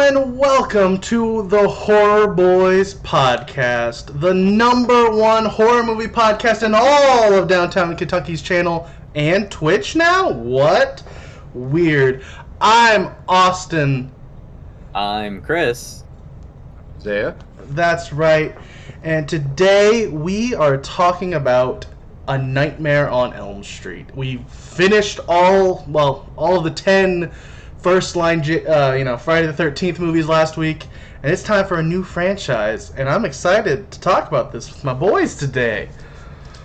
and welcome to the Horror Bois Podcast, the #1 horror movie podcast in all of downtown Kentucky's channel and Twitch now? What? Weird. I'm Austin. I'm Chris. Zaya. That's right. And today we are talking about A Nightmare on Elm Street. We finished all of the 10 first-line, Friday the 13th movies last week, and it's time for a new franchise. And I'm excited to talk about this with my boys today.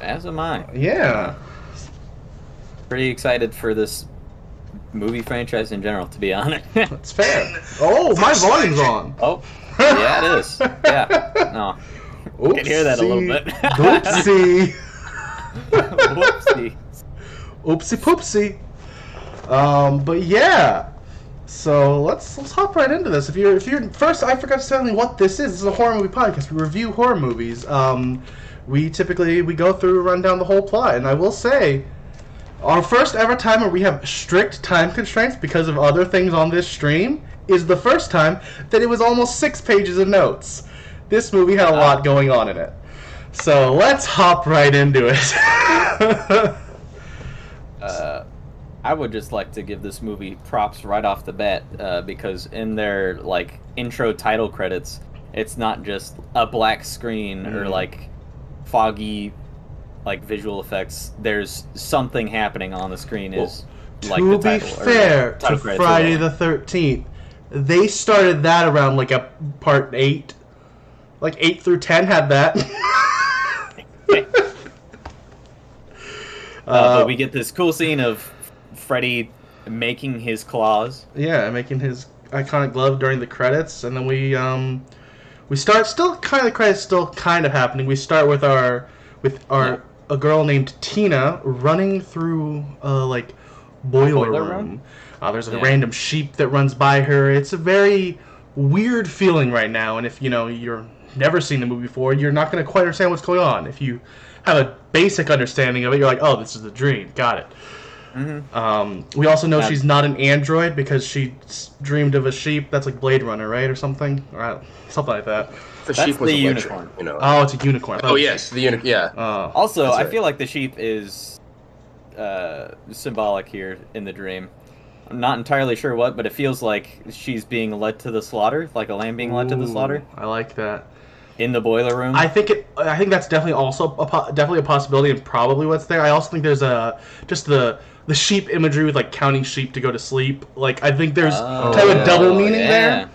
As am I. Yeah. Pretty excited for this movie franchise in general, to be honest. That's fair. Oh, my volume's on. Oh, yeah, it is. Yeah. No. Oopsie. I can hear that a little bit. Oopsie. Whoopsie. Oopsie poopsie. But yeah. So let's hop right into this. If you're first, I forgot to tell you what this is. This is a horror movie podcast. We review horror movies. We go through, run down the whole plot, and I will say, our first ever time where we have strict time constraints because of other things on this stream is the first time that it was almost 6 pages of notes. This movie had a lot going on in it. So let's hop right into it. I would just like to give this movie props right off the bat, because in their intro title credits, it's not just a black screen or foggy visual effects. There's something happening on the screen. To be fair to Friday the 13th, they started that around a part 8. 8 through 10 had that. But we get this cool scene of Freddy making his claws. Yeah, making his iconic glove during the credits, and then we start the credits still kind of happening. We start with a girl named Tina running through boiler room. There's a random sheep that runs by her. It's a very weird feeling right now, and if you're never seen the movie before, you're not going to quite understand what's going on. If you have a basic understanding of it, you're like, oh, this is a dream. Got it. Mm-hmm. We also know she's not an android because she dreamed of a sheep. That's like Blade Runner, right, or something, or something like that. The sheep was the a unicorn. Oh, it's a unicorn. Oh yes, the unicorn. Yeah. Also, I feel like the sheep is symbolic here in the dream. I'm not entirely sure what, but it feels like she's being led to the slaughter, like a lamb being led to the slaughter. I like that. In the boiler room. I think that's definitely also definitely a possibility, and probably what's there. I also think there's just the sheep imagery with counting sheep to go to sleep. I think there's kind of a double meaning there.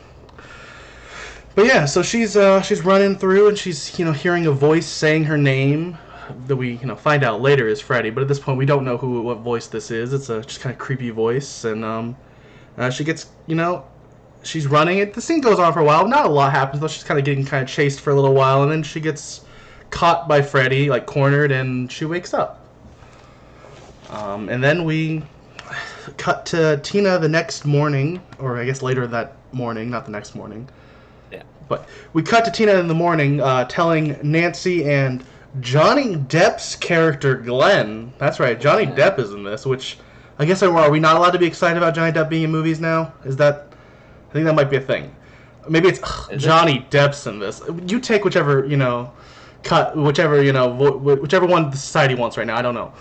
But yeah, so she's running through, and she's hearing a voice saying her name that we find out later is Freddy. But at this point, we don't know what voice this is. It's a just kind of creepy voice, and she gets she's running it. The scene goes on for a while. Not a lot happens, though. She's kind of getting chased for a little while, and then she gets caught by Freddy, cornered, and she wakes up. And then we cut to Tina the next morning, or I guess later that morning, not the next morning. Yeah. But we cut to Tina in the morning, telling Nancy and Johnny Depp's character Glenn. That's right, Johnny Depp is in this. Which I guess are we not allowed to be excited about Johnny Depp being in movies now? Is that? I think that might be a thing. Maybe it's Johnny Depp's in this. You take whichever cut, whichever one the society wants right now. I don't know.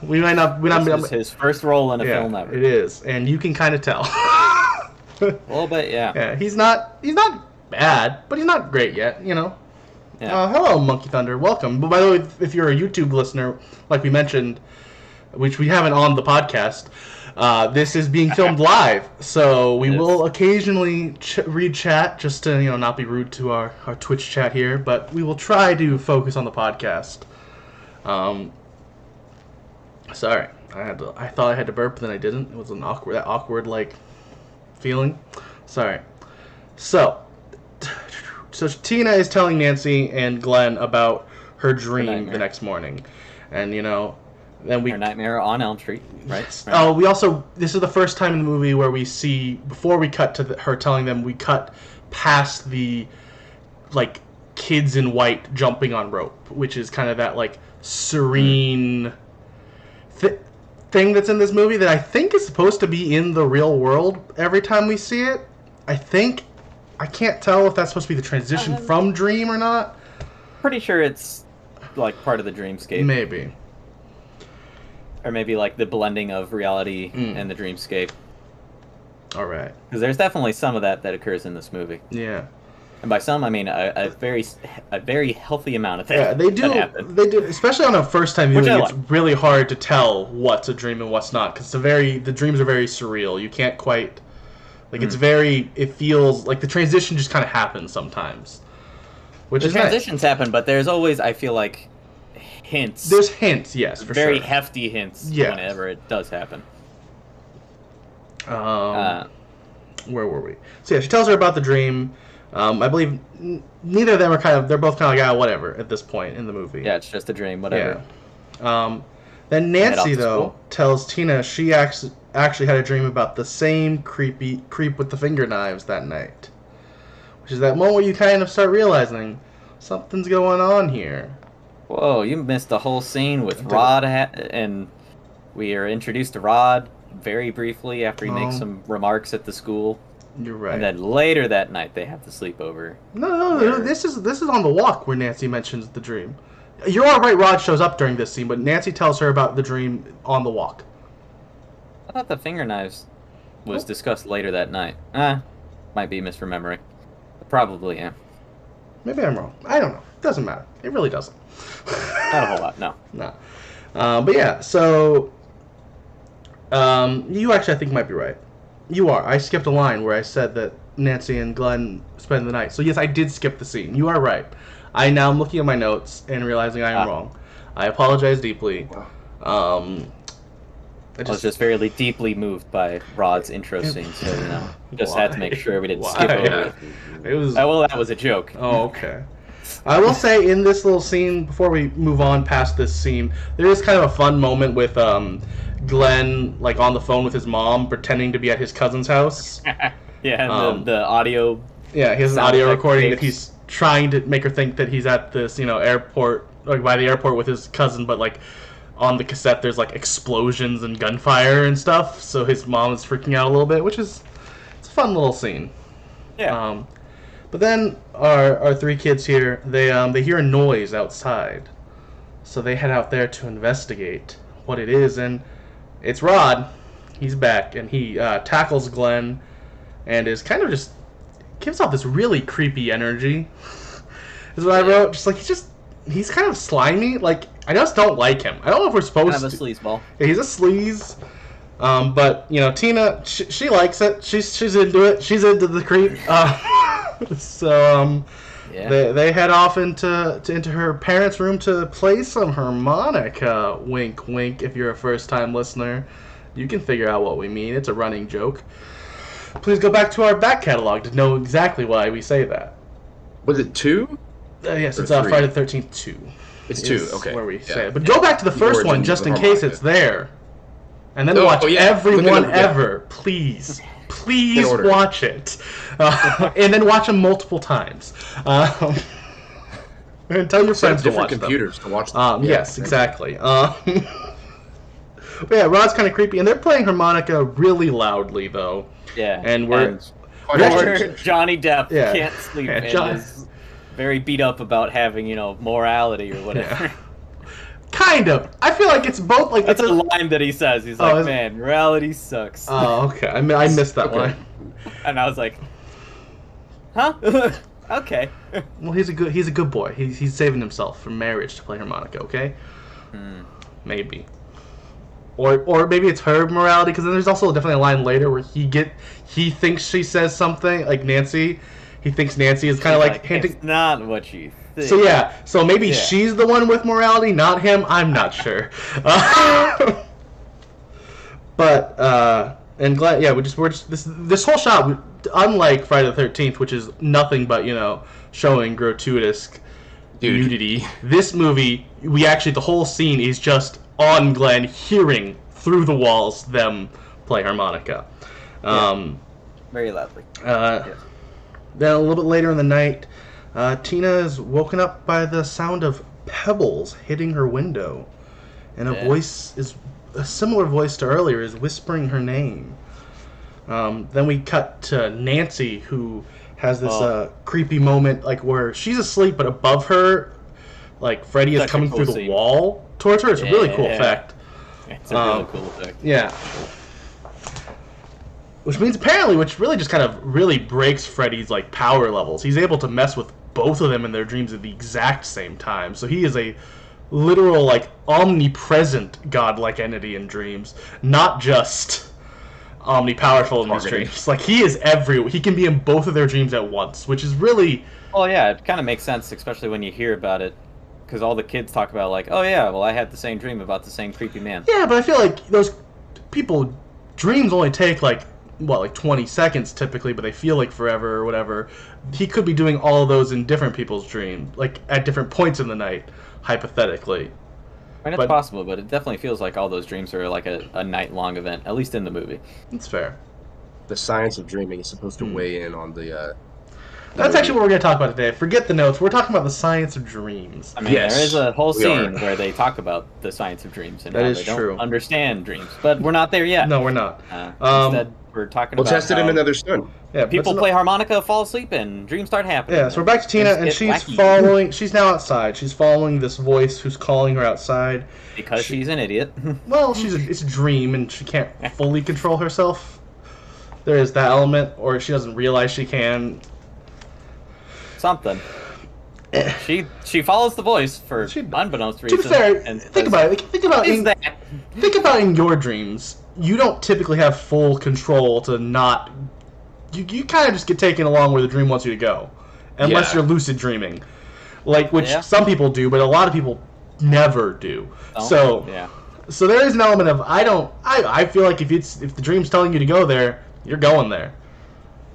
We might not. This is his first role in a film ever. It is, and you can kind of tell. A little bit, yeah. Yeah, he's not bad, but he's not great yet. Yeah. Hello, Monkey Thunder. Welcome. But by the way, if you're a YouTube listener, like we mentioned, which we haven't on the podcast, this is being filmed live, so we will occasionally read chat just to not be rude to our Twitch chat here, but we will try to focus on the podcast. Sorry, I thought I had to burp, then I didn't. It was an awkward feeling. Sorry. So Tina is telling Nancy and Glenn about her dream the next morning, and then Her Nightmare on Elm Street, right? Yes. Oh, this is the first time in the movie where we see, before we cut to her telling them, we cut past the kids in white jumping on rope, which is kind of that serene thing that's in this movie that I think is supposed to be in the real world every time we see it. I think, I can't tell if that's supposed to be the transition from dream or not. Pretty sure it's like part of the dreamscape. Maybe. Or maybe like the blending of reality and the dreamscape. All right. Because there's definitely some of that occurs in this movie. Yeah. And by some, I mean a very healthy amount of that. Yeah, they do, especially on a first time viewing. It's really hard to tell what's a dream and what's not, because the dreams are very surreal. You can't quite, like, it feels like the transition just kind of happens sometimes. Which is transitions happen, but there's always, I feel like, hints. There's hints, yes, for very sure. hefty hints whenever it does happen. Where were we? So yeah, she tells her about the dream. I believe neither of them are they're both kind of like, whatever at this point in the movie. Yeah, it's just a dream, whatever. Yeah. Then Nancy, though, tells Tina she actually had a dream about the same creep with the finger knives that night. Which is that moment where you kind of start realizing something's going on here. Whoa, you missed the whole scene with Rod, and we are introduced to Rod very briefly after he makes some remarks at the school. You're right. And then later that night they have the sleepover. No, this is on the walk where Nancy mentions the dream. You're all right, Rod shows up during this scene, but Nancy tells her about the dream on the walk. I thought the finger knives was discussed later that night. Might be misremembering. Probably am. Maybe I'm wrong. I don't know. Doesn't matter. It really doesn't. Not a whole lot, no. No. But yeah, so you actually, I think, might be right. You are. I skipped a line where I said that Nancy and Glenn spend the night. So yes, I did skip the scene. You are right. I now am looking at my notes and realizing I am wrong. I apologize deeply. I was just very deeply moved by Rod's intro scene, so just had to make sure we didn't skip over it. Well, that was a joke. Oh, okay. I will say in this little scene, before we move on past this scene, there is kind of a fun moment with Glenn, like, on the phone with his mom, pretending to be at his cousin's house. Yeah, and the audio. Yeah, he has an audio recording that he's trying to make her think that he's at this, airport, like by the airport with his cousin, but like on the cassette there's like explosions and gunfire and stuff. So his mom is freaking out a little bit, it's a fun little scene. Yeah. But then our three kids here, they hear a noise outside, so they head out there to investigate what it is, and it's Rod. He's back, and he tackles Glenn, and is kind of just gives off this really creepy energy. Is what I wrote. Just like he's kind of slimy. Like, I just don't like him. I don't know if we're supposed to. Kind of a sleazeball. Yeah, he's a sleaze. But Tina, she likes it. She's into it. She's into the creep. So they head off into her parents' room to play some harmonica. Wink, wink. If you're a first-time listener, you can figure out what we mean. It's a running joke. Please go back to our back catalog to know exactly why we say that. Was it 2? Yes, it's Friday the 13th 2. It's 2, okay. Where we say it. But go back to the first one just in case it's there. And then watch everyone ever. Please watch it. And then watch them multiple times. And tell your friends to watch them. Computers to watch them. Yes, exactly. But yeah, Rod's kind of creepy, and they're playing harmonica really loudly, though. Yeah. And Johnny Depp can't sleep and is very beat up about having, morality or whatever. Yeah. Kind of. I feel like it's both. Like that's a line that he says. He's like, "Man, morality sucks." Oh, okay. I missed that line. And I was like, "Huh? Okay." Well, he's a good boy. He's saving himself from marriage to play harmonica. Okay. Maybe. Or maybe it's her morality, because then there's also definitely a line later where he thinks she says something, like Nancy. He thinks Nancy is kind of like hinting. It's not what you think. So maybe she's the one with morality, not him. I'm not sure. But and glad we're just this whole shot, unlike Friday the 13th, which is nothing but showing gratuitous nudity. This movie, the whole scene is just on Glenn hearing through the walls them play harmonica. Very loudly. Then a little bit later in the night, Tina is woken up by the sound of pebbles hitting her window, and a similar voice to earlier is whispering her name. Then we cut to Nancy, who has this creepy moment, like where she's asleep, but above her, like Freddy is coming through the wall towards her. It's a really cool effect. It's a really cool effect. Yeah. Which means apparently, which really just kind of really breaks Freddy's like power levels. He's able to mess with both of them in their dreams at the exact same time. So he is a literal, like, omnipresent godlike entity in dreams, not just omnipowerful in these dreams. Like, he is everywhere. He can be in both of their dreams at once, which is really... Well, yeah, it kind of makes sense, especially when you hear about it, because all the kids talk about, like, oh yeah, well, I had the same dream about the same creepy man. Yeah, but I feel like those people, dreams only take, like, what, like 20 seconds typically, but they feel like forever or whatever. He could be doing all of those in different people's dreams, like, at different points in the night, hypothetically. I mean, it's possible, but it definitely feels like all those dreams are like a night-long event, at least in the movie. That's fair. The science of dreaming is supposed to weigh in on the... That's actually what we're going to talk about today. Forget the notes. We're talking about the science of dreams. I mean, there is a whole scene where they talk about the science of dreams and how they don't understand dreams. But we're not there yet. No, we're not. Instead, we're talking about... We'll test it in another stone. Yeah, people play harmonica, fall asleep, and dreams start happening. Yeah, so we're back to Tina, and she's following... She's now outside. She's following this voice who's calling her outside. Because she's an idiot. Well, it's a dream, and she can't fully control herself. There is that element, or she doesn't realize she can... Something. She follows the voice for unbeknownst reasons. To be fair, think about it. Think about in your dreams. You don't typically have full control to not. You kind of just get taken along where the dream wants you to go, unless you're lucid dreaming, like which some people do, but a lot of people never do. So there is an element of I feel like if the dream's telling you to go there, you're going there.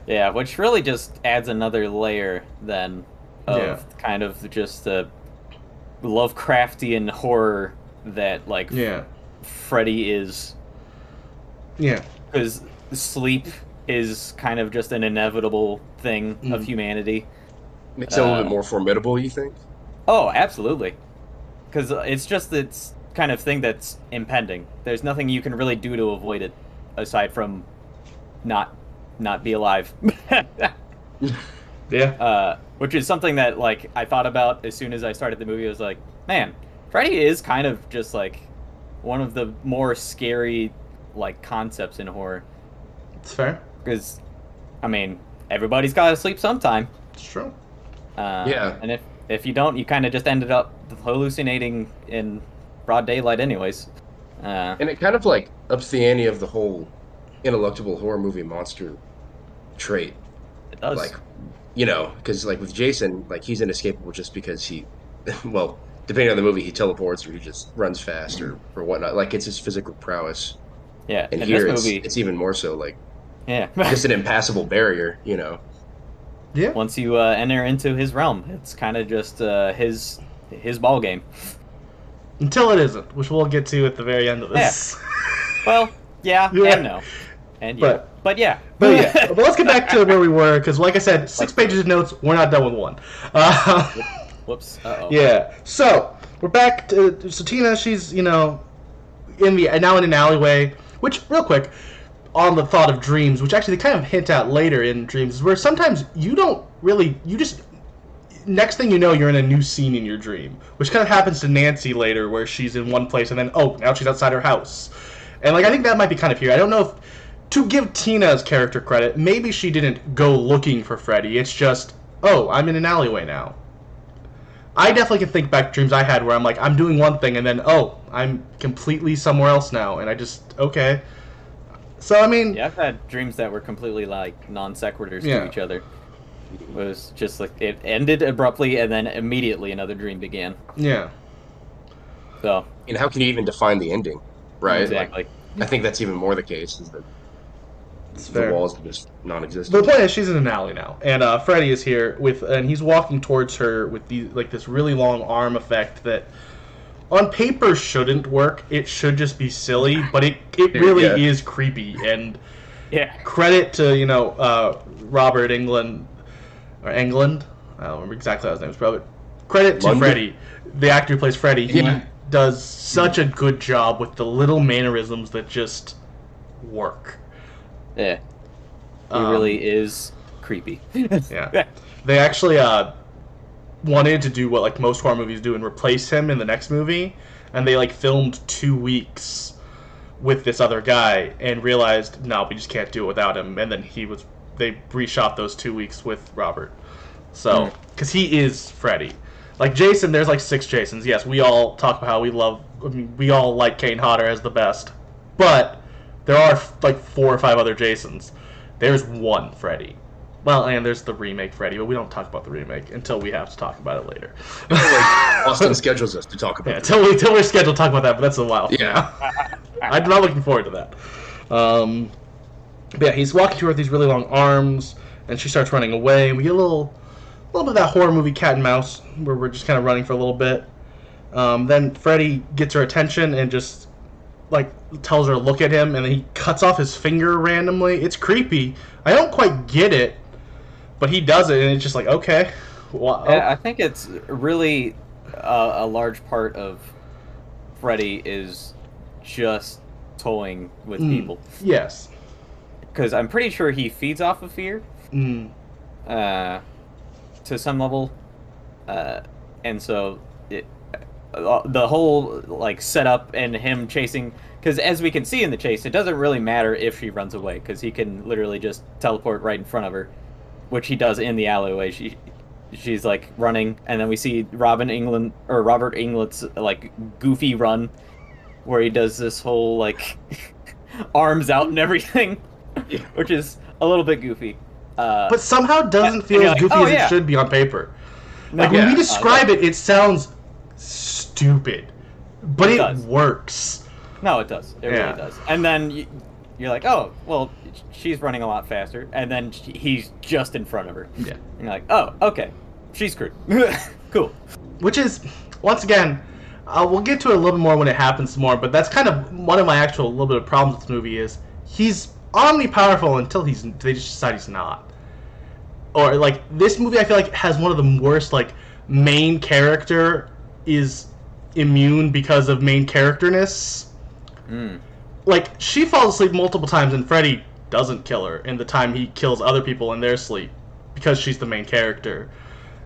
Yeah, which really just adds another layer then of kind of just a Lovecraftian horror that like Freddy is. Yeah. Because sleep is kind of just an inevitable thing of humanity. Makes it a little bit more formidable, you think? Oh, absolutely. Because it's just this kind of thing that's impending. There's nothing you can really do to avoid it aside from not be alive. Which is something that like I thought about as soon as I started the movie. I was like, man, Freddy is kind of just like one of the more scary like concepts in horror. It's fair. Because I mean, everybody's got to sleep sometime. It's true. And if you don't, you kind of just ended up hallucinating in broad daylight anyways. And it kind of like ups the ante of the whole ineluctable horror movie monster trait. It does. Like, you know, because like with Jason, like he's inescapable just because he, well, depending on the movie, he teleports or he just runs fast or whatnot. Like it's his physical prowess. Yeah. And here it's even more so like just an impassable barrier, you know. Yeah. Once you enter into his realm, it's kind of just his ball game. Until it isn't, which we'll get to at the very end of this. Yeah. Well, and no. And but yeah. But let's get back to where we were, because like I said, 6 pages of notes, we're not done with one. Whoops. Uh-oh. Yeah. So, we're back to... So Tina, she's, now in an alleyway, which, real quick, on the thought of dreams, which actually they kind of hint at later in dreams, is where sometimes you don't really... You just... Next thing you know, you're in a new scene in your dream, which kind of happens to Nancy later, where she's in one place, and then, now she's outside her house. And, like, I think that might be kind of here. I don't know if... To give Tina's character credit, maybe she didn't go looking for Freddy. It's just, I'm in an alleyway now. I definitely can think back to dreams I had where I'm like, I'm doing one thing, and then, I'm completely somewhere else now, and I just, okay. So, I mean... Yeah, I've had dreams that were completely, like, non-sequiturs to each other. It was just, like, it ended abruptly, and then immediately another dream began. Yeah. So... And how can you even define the ending, right? Exactly. Like, I think that's even more the case, is that the walls are just non-existent. But the point is, she's in an alley now, and Freddy is here and he's walking towards her with this really long arm effect that, on paper, shouldn't work. It should just be silly, but it really is creepy. And credit to Robert Englund. I don't remember exactly how his name is, but credit to Freddy, the actor who plays Freddy. He does such a good job with the little mannerisms that just work. Yeah, He really is creepy. Yeah. They actually wanted to do what like most horror movies do and replace him in the next movie, and they like filmed 2 weeks with this other guy and realized no, we just can't do it without him. And then they reshot those 2 weeks with Robert. So because he is Freddy. Like Jason, there's like 6 Jasons. Yes, we all talk about how we all like Kane Hodder as the best, but there are like 4 or 5 other Jasons. There's one Freddy. Well, and there's the remake Freddy, but we don't talk about the remake until we have to talk about it later. Like Austin schedules us to talk about it. Until we're scheduled to talk about that, but that's a while. Yeah. I'm not looking forward to that. But yeah, he's walking to her with these really long arms, and she starts running away, and we get a little bit of that horror movie cat and mouse, where we're just kind of running for a little bit. Then Freddy gets her attention and just like tells her to look at him, and then he cuts off his finger randomly. It's creepy. I don't quite get it, but he does it, and it's just like, okay. Wow. Yeah, I think it's really a large part of Freddy is just toying with people. Yes. Because I'm pretty sure he feeds off of fear. To some level. And so the whole like setup and him chasing, because as we can see in the chase, it doesn't really matter if she runs away, because he can literally just teleport right in front of her, which he does in the alleyway. She's like running, and then we see Robert England's like goofy run, where he does this whole like arms out and everything, which is a little bit goofy. But somehow doesn't feel as goofy as it should be on paper. Like when we describe it, it sounds stupid, but it works. No, it does. It really does. And then you're like, oh, well, she's running a lot faster, and then he's just in front of her. Yeah. And you're like, oh, okay, she's screwed. Cool. Which is, once again, we'll get to it a little bit more when it happens more, but that's kind of one of my actual little bit of problems with the movie is he's omnipowerful until they just decide he's not. Or like this movie, I feel like has one of the worst like main character is immune because of main characterness. Like she falls asleep multiple times and Freddy doesn't kill her in the time he kills other people in their sleep because she's the main character.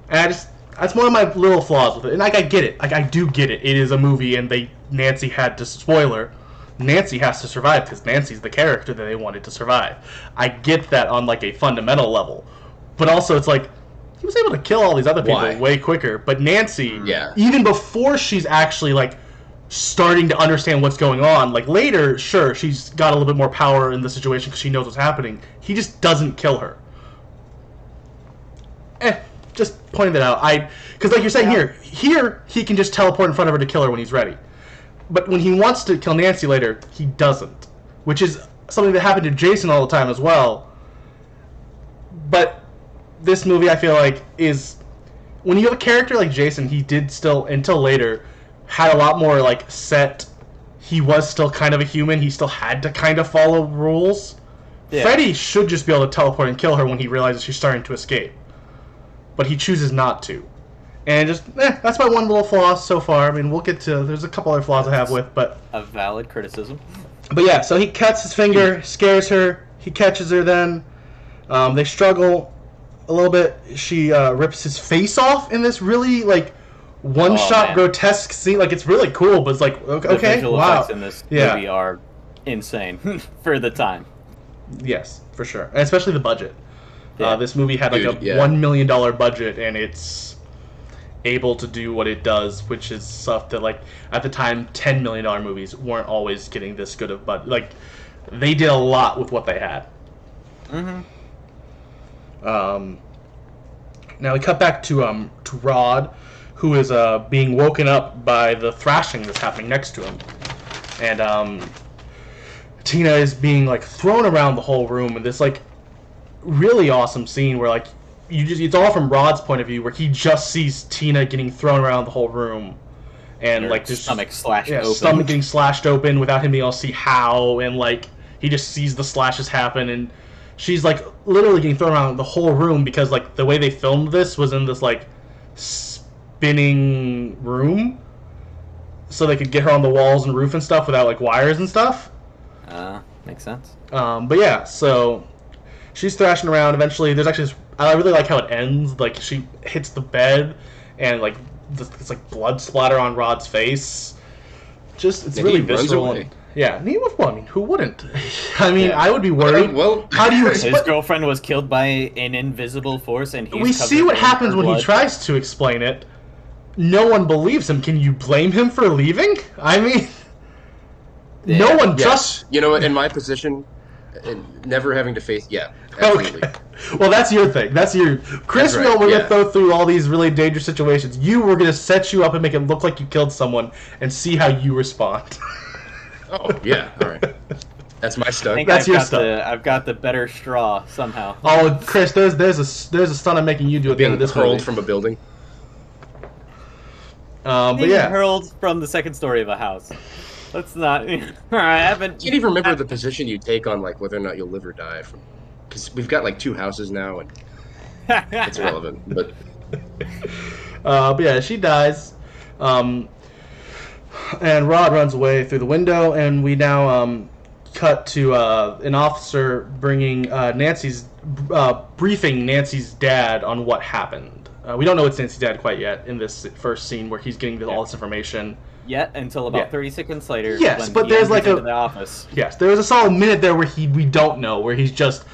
And that's one of my little flaws with it. And like I get it, like I do get it. It is a movie, and Nancy had to spoiler. Nancy has to survive because Nancy's the character that they wanted to survive. I get that on like a fundamental level. But also, it's like, he was able to kill all these other people way quicker. But Nancy, even before she's actually, like, starting to understand what's going on, like, later, sure, she's got a little bit more power in the situation because she knows what's happening. He just doesn't kill her. Just pointing that out. Because, like you're saying here, he can just teleport in front of her to kill her when he's ready. But when he wants to kill Nancy later, he doesn't. Which is something that happened to Jason all the time as well. But this movie, I feel like, is when you have a character like Jason, he did still, until later, had a lot more, like, set. He was still kind of a human. He still had to kind of follow rules. Yeah. Freddy should just be able to teleport and kill her when he realizes she's starting to escape. But he chooses not to. And just, that's my one little flaw so far. I mean, we'll get to, there's a couple other flaws I have with, but... A valid criticism. But yeah, so he cuts his finger, scares her, he catches her then. They struggle a little bit. She rips his face off in this really like one-shot grotesque scene. Like it's really cool, but it's like okay, the visual effects in this movie are insane for the time. Yes, for sure, and especially the budget. This movie had like $1 million budget, and it's able to do what it does, which is stuff that like at the time $10 million movies weren't always getting this good of budget. Like they did a lot with what they had. Now we cut back to Rod, who is being woken up by the thrashing that's happening next to him, and Tina is being like thrown around the whole room in this like really awesome scene where like it's all from Rod's point of view, where he just sees Tina getting thrown around the whole room, and like just stomach slashed open, stomach getting slashed open without him being able to see how, and like he just sees the slashes happen, and she's like literally getting thrown around the whole room because like the way they filmed this was in this like spinning room, so they could get her on the walls and roof and stuff without like wires and stuff. Makes sense. But yeah, so she's thrashing around. Eventually, there's actually I really like how it ends. Like, she hits the bed, and, like, it's like blood splatter on Rod's face. It's really visceral. Yeah, who wouldn't? I mean, I would be worried. Well, how do you explain? His girlfriend was killed by an invisible force, and we see what happens when he tries to explain it. No one believes him. Can you blame him for leaving? I mean, no one trusts. You know what? In my position, never having to face. Yeah, absolutely. Okay. Well, that's your thing. Chris. We're gonna throw through all these really dangerous situations. We're gonna set you up and make it look like you killed someone, and see how you respond. Oh, yeah, all right. That's my stunt. That's your stunt. I've got the better straw somehow. Oh, Chris, there's a stunt I'm making you do at the end of this hurled movie. from a building. But yeah, hurled from the second story of a house. Let's not. I haven't. Can't even remember the position you take on like whether or not you'll live or die from, because we've got like 2 houses now, and it's irrelevant. But yeah, she dies. And Rod runs away through the window, and we now cut to an officer bringing briefing Nancy's dad on what happened. We don't know it's Nancy's dad quite yet in this first scene where he's getting all this information. Yet until about 30 seconds later. Yes, when but there's like the office. Yes, there was a solid minute there where we don't know, where he's just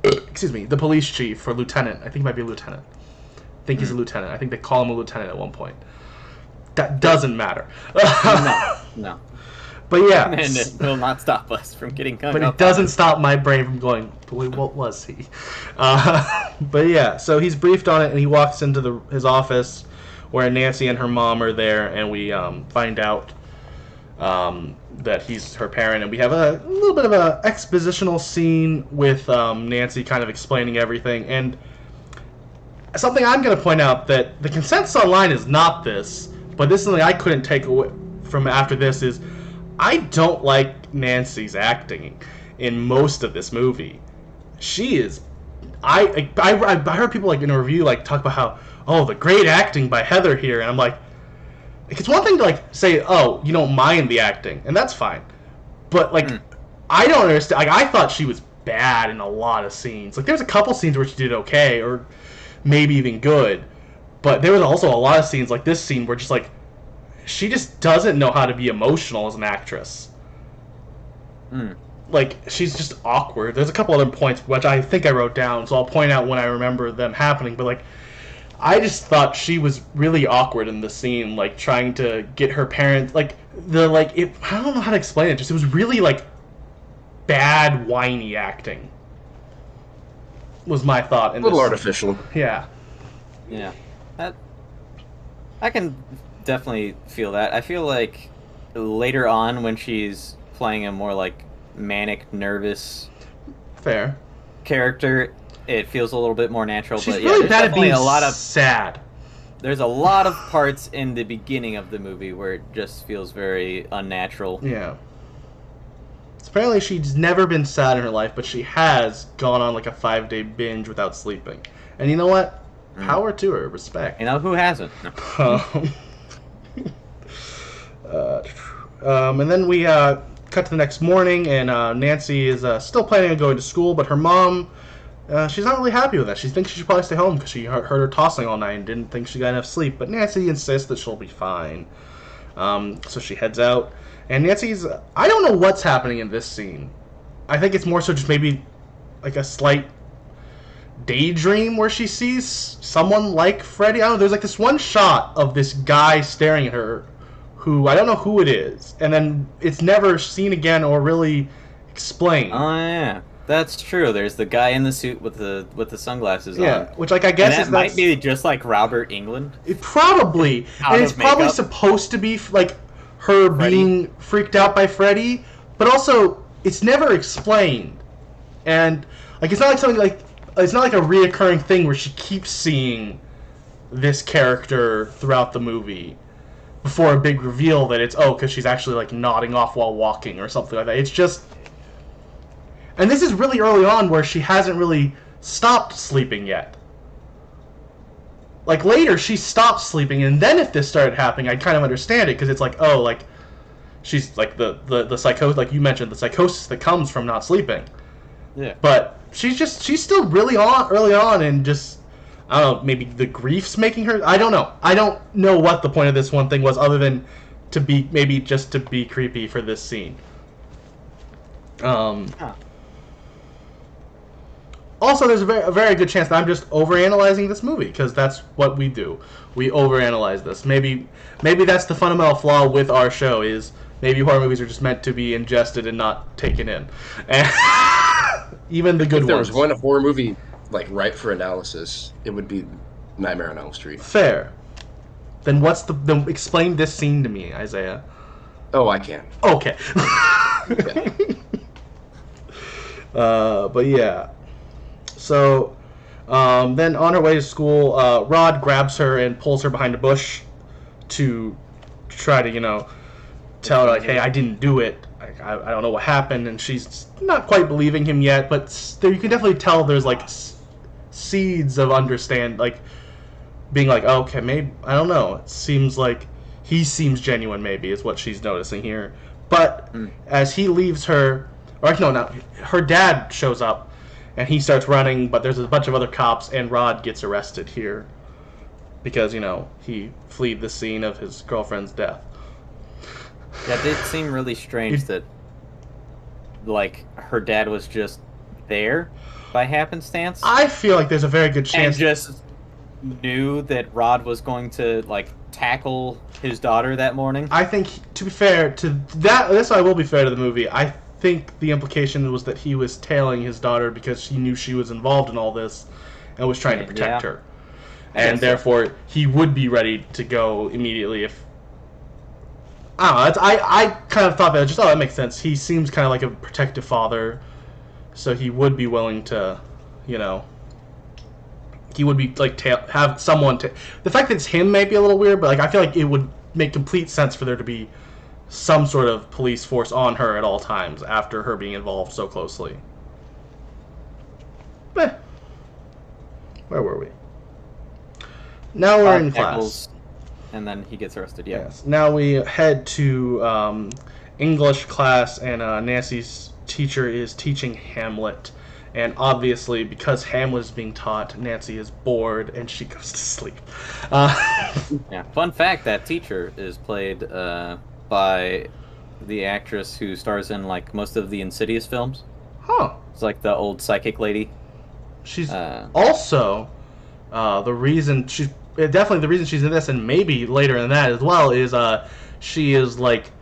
the police chief or lieutenant. I think he might be a lieutenant. I think he's a lieutenant. I think they call him a lieutenant at one point. That doesn't matter. No. But yeah. And it will not stop us from getting hung up. But it doesn't stop my brain from going, boy, what was he? But yeah, so he's briefed on it, and he walks into his office where Nancy and her mom are there, and we find out that he's her parent, and we have a little bit of an expositional scene with Nancy kind of explaining everything. And something I'm going to point out, that the consensus online is not this, but this is something I couldn't take away from after this, is I don't like Nancy's acting in most of this movie. She is... I heard people like in a review like talk about how, oh, the great acting by Heather here, and I'm like, it's one thing to like say, oh, you don't mind the acting, and that's fine, but like I don't understand. Like, I thought she was bad in a lot of scenes. Like, there's a couple scenes where she did okay, or maybe even good, but there was also a lot of scenes like this scene where just like she just doesn't know how to be emotional as an actress. Like, she's just awkward. There's a couple other points which I think I wrote down, so I'll point out when I remember them happening, but like I just thought she was really awkward in the scene, like trying to get her parents, like I don't know how to explain it. Just it was really like bad whiny acting. Was my thought. A little artificial. Yeah. Yeah. I can definitely feel that. I feel like later on when she's playing a more like manic, nervous character, it feels a little bit more natural. She's but really bad at being a lot of sad. There's a lot of parts in the beginning of the movie where it just feels very unnatural. Yeah. Apparently she's never been sad in her life, but she has gone on like a 5-day binge without sleeping. And you know what? Power to her. Respect. You know, who hasn't? No. And then we cut to the next morning, and Nancy is still planning on going to school, but her mom, she's not really happy with that. She thinks she should probably stay home because she heard her tossing all night and didn't think she got enough sleep. But Nancy insists that she'll be fine. So she heads out. And Nancy's... I don't know what's happening in this scene. I think it's more so just maybe like a slight daydream where she sees someone like Freddy. I don't know. There's like this one shot of this guy staring at her who... I don't know who it is. And then it's never seen again or really explained. Oh, yeah. That's true. There's the guy in the suit with the sunglasses on. Yeah, which like I guess and that might be just like Robert Englund. It probably. And it's probably supposed to be like her being freaked out by Freddy, but also it's never explained. And like it's not like something like it's not like a reoccurring thing where she keeps seeing this character throughout the movie before a big reveal that it's because she's actually like nodding off while walking or something like that. It's just... And this is really early on where she hasn't really stopped sleeping yet. Like, later, she stopped sleeping, and then if this started happening, I'd kind of understand it, because it's like, oh, like, she's, like, the psychosis, like you mentioned, the psychosis that comes from not sleeping. Yeah. But she's still really early on, and just, I don't know, maybe the grief's making her. I don't know. I don't know what the point of this one thing was, other than to be creepy for this scene. Also, there's a very good chance that I'm just overanalyzing this movie, because that's what we do. We overanalyze this. Maybe that's the fundamental flaw with our show, is maybe horror movies are just meant to be ingested and not taken in. And even the good ones. If there was one horror movie like ripe for analysis, it would be Nightmare on Elm Street. Fair. Then then explain this scene to me, Isaiah. Oh, I can. Okay. Yeah. But yeah. So, then on her way to school, Rod grabs her and pulls her behind a bush to try to, tell her, like, hey, I didn't do it. I don't know what happened. And she's not quite believing him yet, but you can definitely tell there's, like, seeds of understand, like, being like, oh, okay, maybe, I don't know. It seems like he seems genuine, maybe, is what she's noticing here. But as he leaves her, her dad shows up. And he starts running, but there's a bunch of other cops, and Rod gets arrested here. Because, he fled the scene of his girlfriend's death. Yeah, it did seem really strange that, like, her dad was just there by happenstance. I feel like there's a very good chance... And just knew that Rod was going to, like, tackle his daughter that morning. I think, to be fair to that, this I will be fair to the movie, I think the implication was that he was tailing his daughter because he knew she was involved in all this and was trying to protect her. And therefore, he would be ready to go immediately if... I don't know, I kind of thought that, that makes sense. He seems kind of like a protective father, so he would be willing to, he would be, like, have someone to... The fact that it's him may be a little weird, but, like, I feel like it would make complete sense for there to be some sort of police force on her at all times after her being involved so closely. Where were we? Now we're in class. And then he gets arrested, yeah. Yes. Now we head to English class, and Nancy's teacher is teaching Hamlet. And obviously, because Hamlet is being taught, Nancy is bored, and she goes to sleep. Yeah. Fun fact, that teacher is played... by the actress who stars in, like, most of the Insidious films. Huh. It's like the old psychic lady. She's also the reason she's in this, and maybe later in that as well, is she is, like,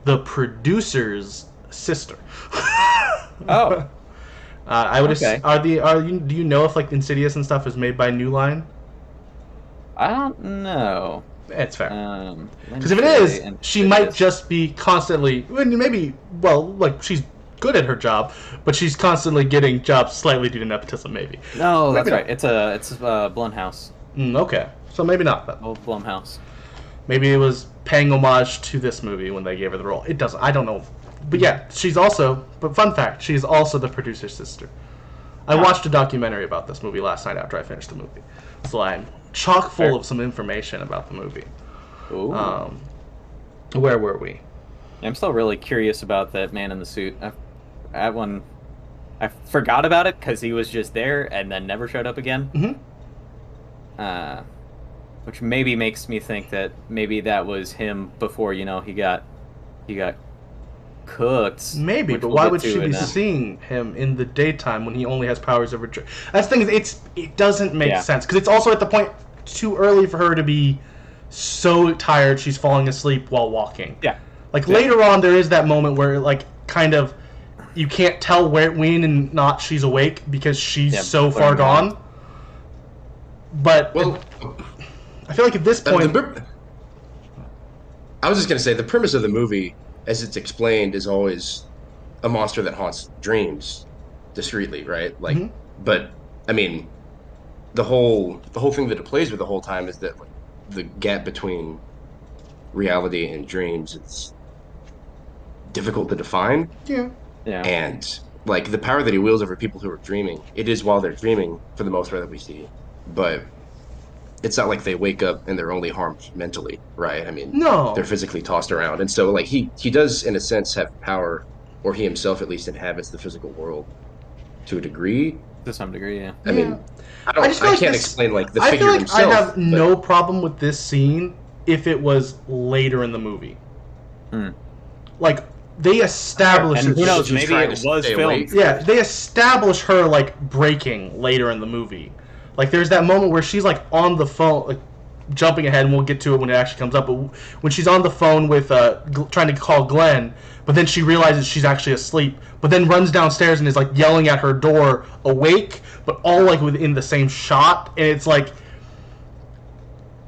the producer's sister. Oh. I would do you know if, like, Insidious and stuff is made by New Line? I don't know. It's fair. Because if it is, she might just be constantly... Maybe, well, like, she's good at her job, but she's constantly getting jobs slightly due to nepotism, maybe. No, that's right. It's Blumhouse. Okay. So maybe not. But Old Blumhouse. maybe it was paying homage to this movie when they gave her the role. It doesn't... I don't know. But yeah, she's also... But fun fact, she's also the producer's sister. I watched a documentary about this movie last night after I finished the movie. So I'm... chock full of some information about the movie. Ooh. Where were we? I'm still really curious about that man in the suit. That one, I forgot about it because he was just there and then never showed up again. Mm-hmm. Which maybe makes me think that maybe that was him before, he got cooked. Maybe, but why would she be seeing him in the daytime when he only has powers over... That's the thing, it doesn't make sense, because it's also at the point too early for her to be so tired she's falling asleep while walking. Yeah. Like, later on, there is that moment where, like, kind of, you can't tell when and not she's awake because she's so far gone. But, I feel like at this point... I was just going to say, the premise of the movie, as it's explained, is always a monster that haunts dreams discreetly, right? Like, but I mean, the whole thing that it plays with the whole time is that, like, the gap between reality and dreams is difficult to define. Yeah. And, like, the power that he wields over people who are dreaming, it is while they're dreaming for the most part that we see, but it's not like they wake up and they're only harmed mentally, right? I mean, no, they're physically tossed around. And so, like, he does, in a sense, have power, or he himself at least inhabits the physical world to a degree. To some degree, yeah. I mean, I can't explain like the figure himself. I have no problem with this scene if it was later in the movie. Like they establish. And who knows? Maybe it was filmed. Yeah, they establish her like breaking later in the movie. Like there's that moment where she's like on the phone, like jumping ahead, and we'll get to it when it actually comes up. But when she's on the phone with trying to call Glenn, but then she realizes she's actually asleep. But then runs downstairs and is like yelling at her door, awake, but all like within the same shot, and it's like,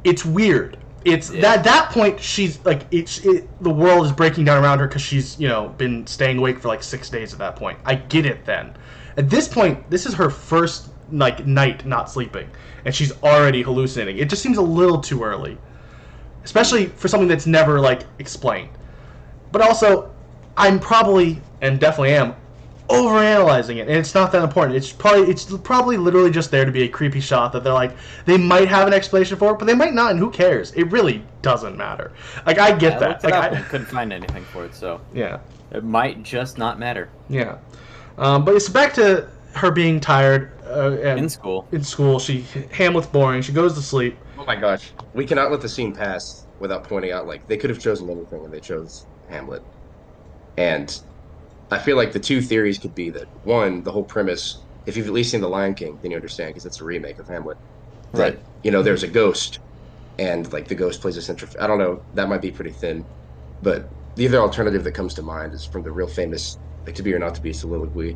it's weird. It's that point she's like the world is breaking down around her because she's been staying awake for like 6 days at that point. I get it then. At this point, this is her first like night not sleeping, and she's already hallucinating. It just seems a little too early, especially for something that's never like explained. But also, I'm probably and definitely am overanalyzing it, and it's not that important. It's probably literally just there to be a creepy shot that they're like, they might have an explanation for it, but they might not, and who cares? It really doesn't matter. Like I get that. Like I couldn't find anything for it, so yeah, it might just not matter. Yeah, but it's back to her being tired. In school, Hamlet's boring. She goes to sleep. Oh my gosh, we cannot let the scene pass without pointing out like they could have chosen anything, and they chose Hamlet. And I feel like the two theories could be that, one, the whole premise, if you've at least seen The Lion King, then you understand, because it's a remake of Hamlet, right? That, there's a ghost, and, like, the ghost plays a central... I don't know, that might be pretty thin, but the other alternative that comes to mind is from the real famous, like, To Be or Not to Be soliloquy,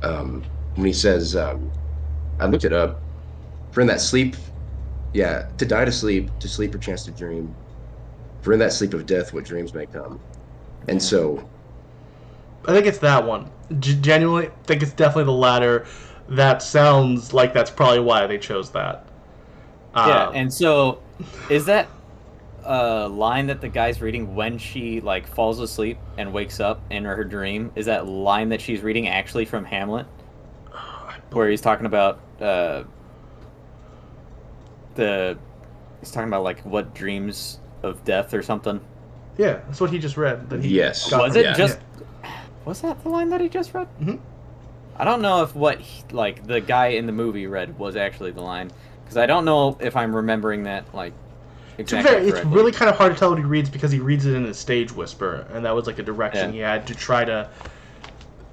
when he says, I looked it up, for in that sleep, to die to sleep or chance to dream, for in that sleep of death what dreams may come. And so... I think it's that one. Genuinely, I think it's definitely the latter. That sounds like that's probably why they chose that. Yeah, and so is that a line that the guy's reading when she like falls asleep and wakes up in her dream? Is that line that she's reading actually from Hamlet, where he's talking about he's talking about like what dreams of death or something? Yeah, that's what he just read. Yes. Was it just? Was that the line that he just read? Mm-hmm. I don't know if what the guy in the movie read was actually the line, because I don't know if I'm remembering that like exactly correctly. It's really kind of hard to tell what he reads because he reads it in a stage whisper, and that was like a direction he had to try to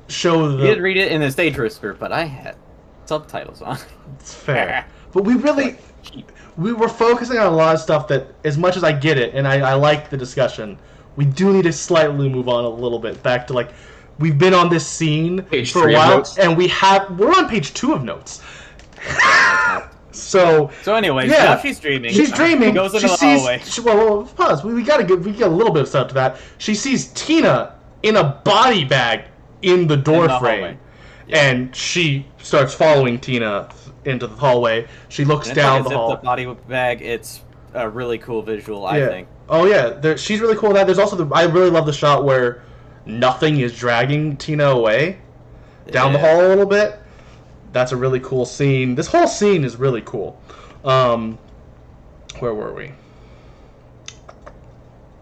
show the... He did read it in a stage whisper, but I had subtitles on. It's fair. But we were focusing on a lot of stuff that, as much as I get it, and I like the discussion, we do need to slightly move on a little bit back to like... We've been on this scene for a while, and we're on page 2 of notes. So anyway, now she's dreaming. She's dreaming. She goes into the hallway. Well, pause. We get a little bit of stuff to that. She sees Tina in a body bag in the door frame, and she starts following Tina into the hallway. She looks down the hall. The body bag. It's a really cool visual, I think. Oh yeah, she's really cool with that. There's also I really love the shot where nothing is dragging Tina away down the hall a little bit. That's a really cool scene. This whole scene is really cool. Where were we?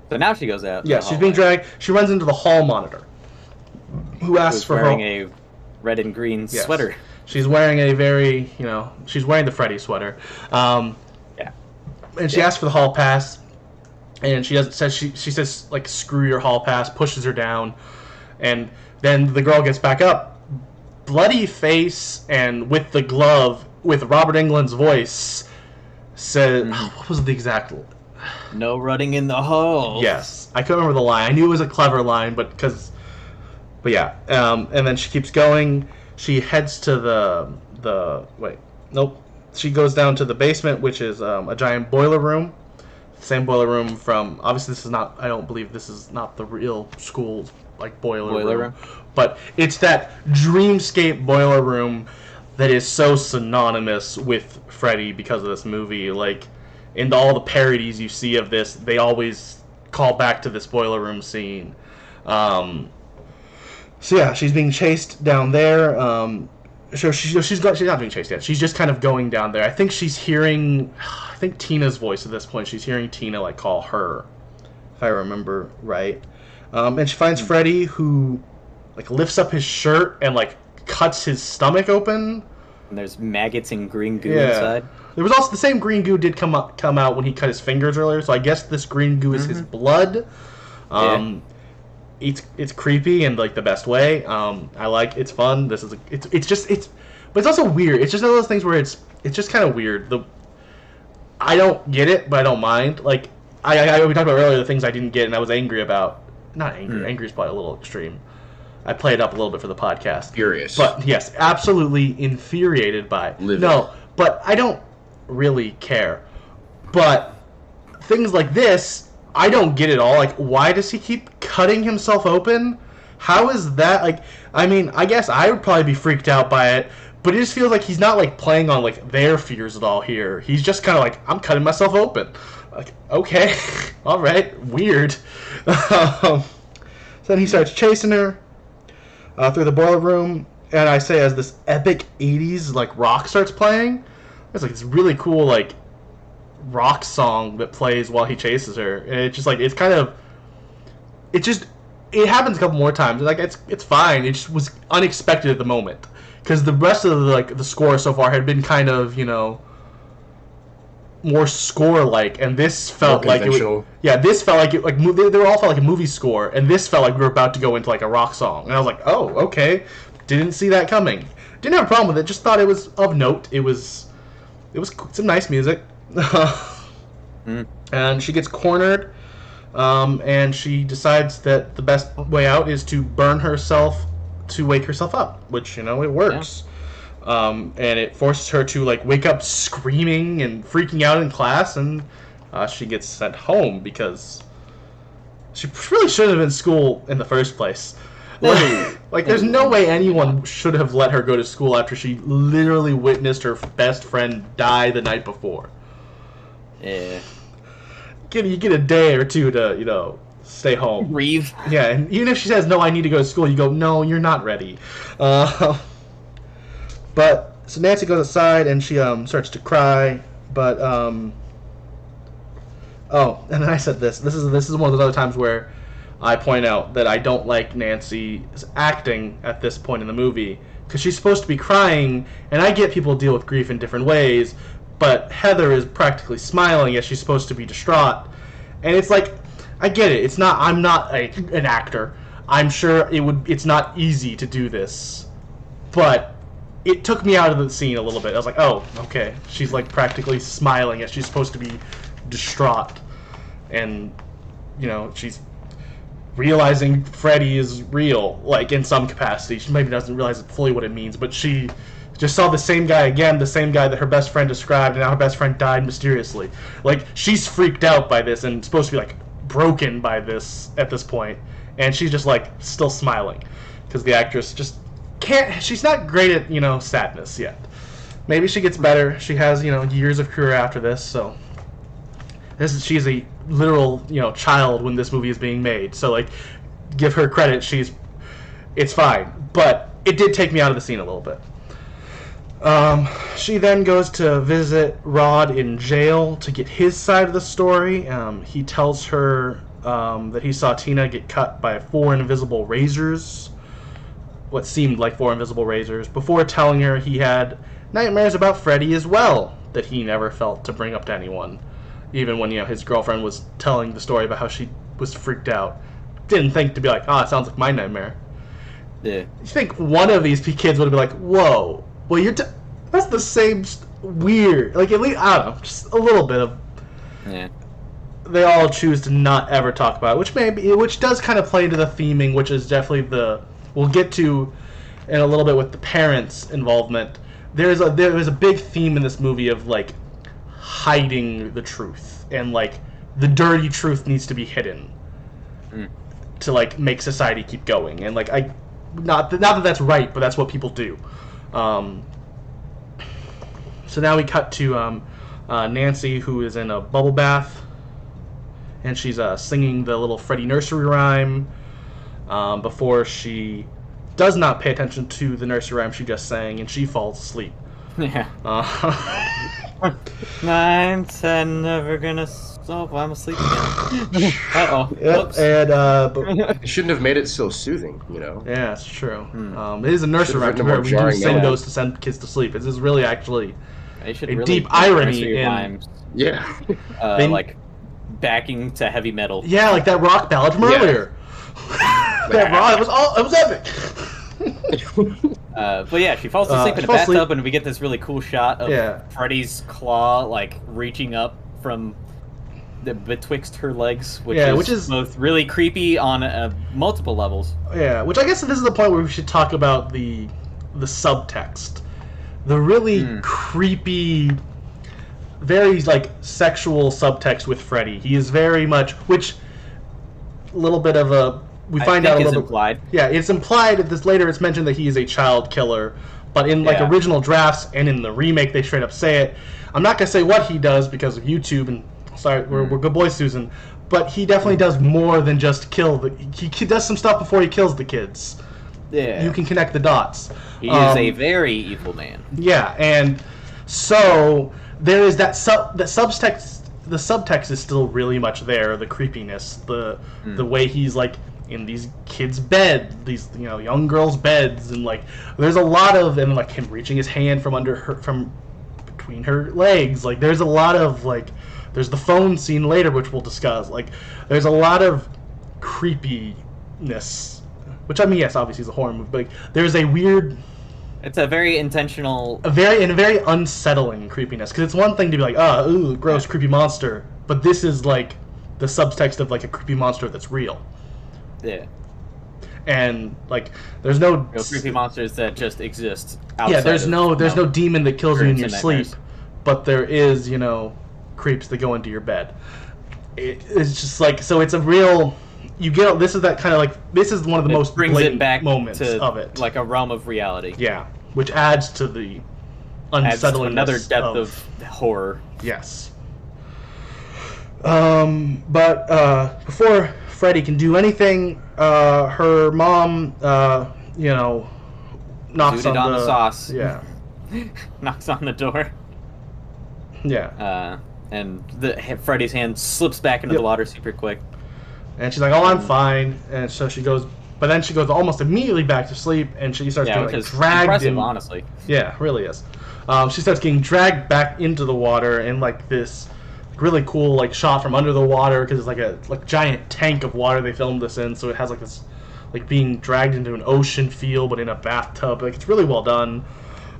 So now she goes out. Yeah, she's being dragged. She runs into the hall monitor, who asks for wearing a red and green sweater. She's wearing a very, she's wearing the Freddy sweater. And she asks for the hall pass. And she says like, screw your hall pass, pushes her down, and then the girl gets back up, bloody face, and with the glove, with Robert Englund's voice, said, what was the exact? No running in the hall. Yes, I couldn't remember the line. I knew it was a clever line, but yeah. And then she keeps going. She heads to She goes down to the basement, which is a giant boiler room. Same boiler room from, obviously this is not, I don't believe this is not the real school, like, boiler room. But it's that dreamscape boiler room that is so synonymous with Freddy because of this movie. Like, in all the parodies you see of this, they always call back to this boiler room scene. So yeah, she's being chased down there. She's not being chased yet. She's just kind of going down there. I think she's hearing... I think Tina's voice at this point. She's hearing Tina like call her, if I remember right. And she finds Freddy, who like lifts up his shirt and like cuts his stomach open. And there's maggots and green goo inside. There was also the same green goo did come out when he cut his fingers earlier. So I guess this green goo is his blood. It's creepy in like the best way. I like it's fun. This is but it's also weird. It's just one of those things where it's just kind of weird. I don't get it, but I don't mind. Like we talked about earlier the things I didn't get and I was angry about. Not angry. Angry is probably a little extreme. I played up a little bit for the podcast. Furious. But yes, absolutely infuriated by it. Livid. No, but I don't really care. But things like this, I don't get it all. Like, why does he keep cutting himself open? How is that? Like, I mean, I guess I would probably be freaked out by it, but it just feels like he's not, like, playing on, like, their fears at all here. He's just kind of like, I'm cutting myself open. Like, okay. All right. Weird. So then he starts chasing her through the boiler room, and I say as this epic 80s, like, rock starts playing, it's like this really cool, like, rock song that plays while he chases her, and it's just like it happens a couple more times. Like it's fine. It just was unexpected at the moment because the rest of the score so far had been kind of more score like, and this felt like this felt like they all felt like a movie score, and this felt like we were about to go into like a rock song, and I was like, oh, okay, didn't see that coming. Didn't have a problem with it. Just thought it was of note. It was some nice music. And she gets cornered, and she decides that the best way out is to burn herself to wake herself up, which, it works. Yeah. And it forces her to, like, wake up screaming and freaking out in class, and she gets sent home because she really shouldn't have been in school in the first place. Like, there's no way anyone should have let her go to school after she literally witnessed her best friend die the night before. Yeah. You get a day or two to, stay home. Grieve. Yeah, and even if she says, no, I need to go to school, you go, no, you're not ready. But, so Nancy goes outside, and she starts to cry, but, and then I said this. This is one of those other times where I point out that I don't like Nancy's acting at this point in the movie, because she's supposed to be crying, and I get people deal with grief in different ways, but Heather is practically smiling as she's supposed to be distraught, and it's like, I get it. I'm not an actor. I'm sure it's not easy to do this, but it took me out of the scene a little bit. I was like, oh, okay, she's like practically smiling as she's supposed to be distraught, and she's realizing Freddy is real, like, in some capacity. She maybe doesn't realize fully what it means, but she just saw the same guy again, the same guy that her best friend described, and now her best friend died mysteriously. Like, she's freaked out by this and supposed to be, like, broken by this at this point, and she's just, like, still smiling, because the actress just can't, she's not great at, sadness yet. Maybe she gets better. She has, years of career after this, so she's a literal, child when this movie is being made. So, like, give her credit. It's fine. But it did take me out of the scene a little bit. She then goes to visit Rod in jail to get his side of the story. He tells her that he saw Tina get cut by 4 invisible razors. What seemed like 4 invisible razors. Before telling her he had nightmares about Freddy as well that he never felt to bring up to anyone. Even when, his girlfriend was telling the story about how she was freaked out. Didn't think to be like, it sounds like my nightmare. Yeah. You think one of these kids would be like, whoa, well, that's the same weird. Like, at least, I don't know, just a little bit of... Yeah. They all choose to not ever talk about it, which does kind of play into the theming, which is definitely we'll get to in a little bit with the parents' involvement. There is a big theme in this movie of, like, hiding the truth, and, like, the dirty truth needs to be hidden to, like, make society keep going, and, like, not that that's right, but that's what people do. So now we cut to Nancy, who is in a bubble bath, and she's singing the little Freddy nursery rhyme before she does not pay attention to the nursery rhyme she just sang, and she falls asleep. Yeah. 9, 10, never gonna So I'm asleep again. Uh-oh. Yep. And You shouldn't have made it so soothing, you know? Yeah, it's true. It is a nursery rhyme where we do sing those to send kids to sleep. This is really actually a really deep irony in... Yeah. Like backing to heavy metal. Yeah, like that rock ballad from earlier. That rock, it was epic. But yeah, she falls asleep in a bathtub, and we get this really cool shot of Freddy's claw, like, reaching up from betwixt her legs, which is both really creepy on multiple levels. Yeah, which I guess this is the point where we should talk about the subtext. The really creepy, very, like, sexual subtext with Freddy. He is very much, which, a little bit of a... We find out a little implied. Bit. Yeah, it's implied that this later. It's mentioned that he is a child killer, but in like original drafts and in the remake, they straight up say it. I'm not gonna say what he does because of YouTube, and sorry, we're good boys, Susan. But he definitely does more than just kill the. He does some stuff before he kills the kids. Yeah, you can connect the dots. He is a very evil man. Yeah, and so there is that subtext. The subtext is still really much there. The creepiness, the way he's like. In these kids' bed, these young girls' beds, and like there's a lot of like him reaching his hand from between her legs. Like there's a lot of like there's the phone scene later, which we'll discuss. Like there's a lot of creepiness, which I mean, yes, obviously it's a horror movie, but like, there's a weird. It's a very intentional, a very unsettling creepiness because it's one thing to be like, ooh, gross, creepy monster, but this is like the subtext of like a creepy monster that's real. Yeah. And like there's no creepy monsters that just exist outside. Yeah, there's no demon that kills you in your sleep, but there is, creeps that go into your bed. It's just like so it's a real this is that kind of like this is one of the most blatant moments of it. Like a realm of reality. Yeah, which adds to the unsettling another depth of horror. Yes. But before Freddy can do anything, her mom, knocks on the sauce. Yeah. Knocks on the door. Yeah. And Freddy's hand slips back into the water super quick. And she's like, "Oh, I'm fine." And so she goes, but then she goes almost immediately back to sleep, and she starts getting like, dragged in. Honestly. Yeah, it really is. She starts getting dragged back into the water, and like this. Really cool like shot from under the water because it's like a giant tank of water they filmed this in, so it has like this like being dragged into an ocean feel but in a bathtub. Like it's really well done.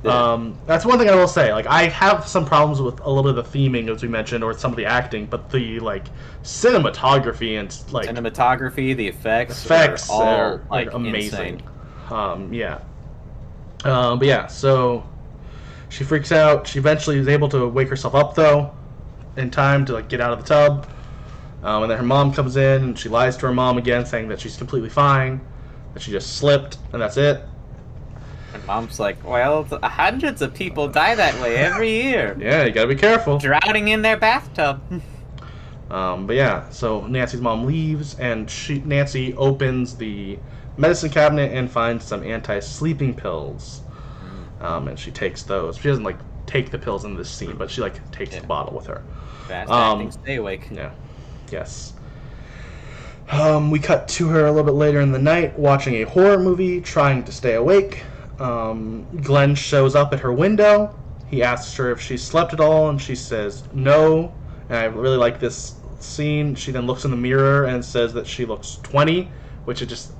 Yeah. That's one thing I will say. Like I have some problems with a little bit of the theming as we mentioned or some of the acting, but the like cinematography and like the effects are all like amazing. Insane. But yeah, so she freaks out. She eventually is able to wake herself up though. In time to like get out of the tub, and then her mom comes in and she lies to her mom again, saying that she's completely fine, that she just slipped, and that's it. And mom's like, "Well, hundreds of people die that way every year. Yeah, you gotta be careful. Drowning in their bathtub." But yeah, so Nancy's mom leaves, and Nancy opens the medicine cabinet and finds some anti-sleeping pills, and she takes those. She doesn't like take the pills in this scene, but she like takes the bottle with her. Fast acting, stay awake. Yeah. Yes. We cut to her a little bit later in the night watching a horror movie, trying to stay awake. Glenn shows up at her window. He asks her if she slept at all, and she says no. And I really like this scene. She then looks in the mirror and says that she looks 20, which is just,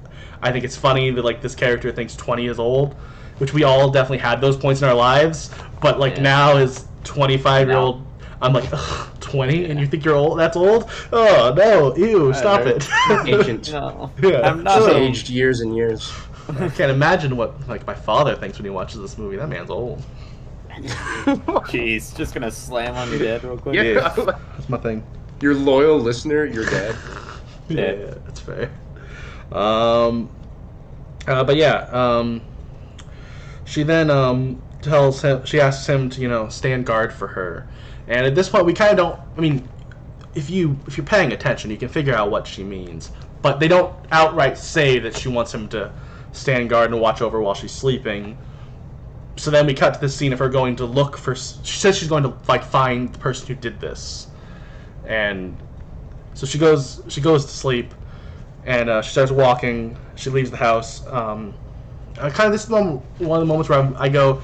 I think it's funny that like this character thinks 20 is old, which we all definitely had those points in our lives. But like now as 25-year-old, I'm like, 20, and you think you're old? That's old? Oh no! Ew! Stop it! Ancient. No, yeah, I'm not aged years and years. I can't imagine what like my father thinks when he watches this movie. That man's old. Jeez, just gonna slam on your dad real quick. Yeah, that's my thing. Your loyal listener, your dad. Yeah, that's fair. But yeah, she then tells him, she asks him to stand guard for her, and at this point we kind of don't. I mean, if you're paying attention, you can figure out what she means, but they don't outright say that she wants him to stand guard and watch over while she's sleeping. So then we cut to this scene of her going to look for. She says she's going to like find the person who did this, And so she goes to sleep, and she starts walking. She leaves the house. This is one of the moments where I go,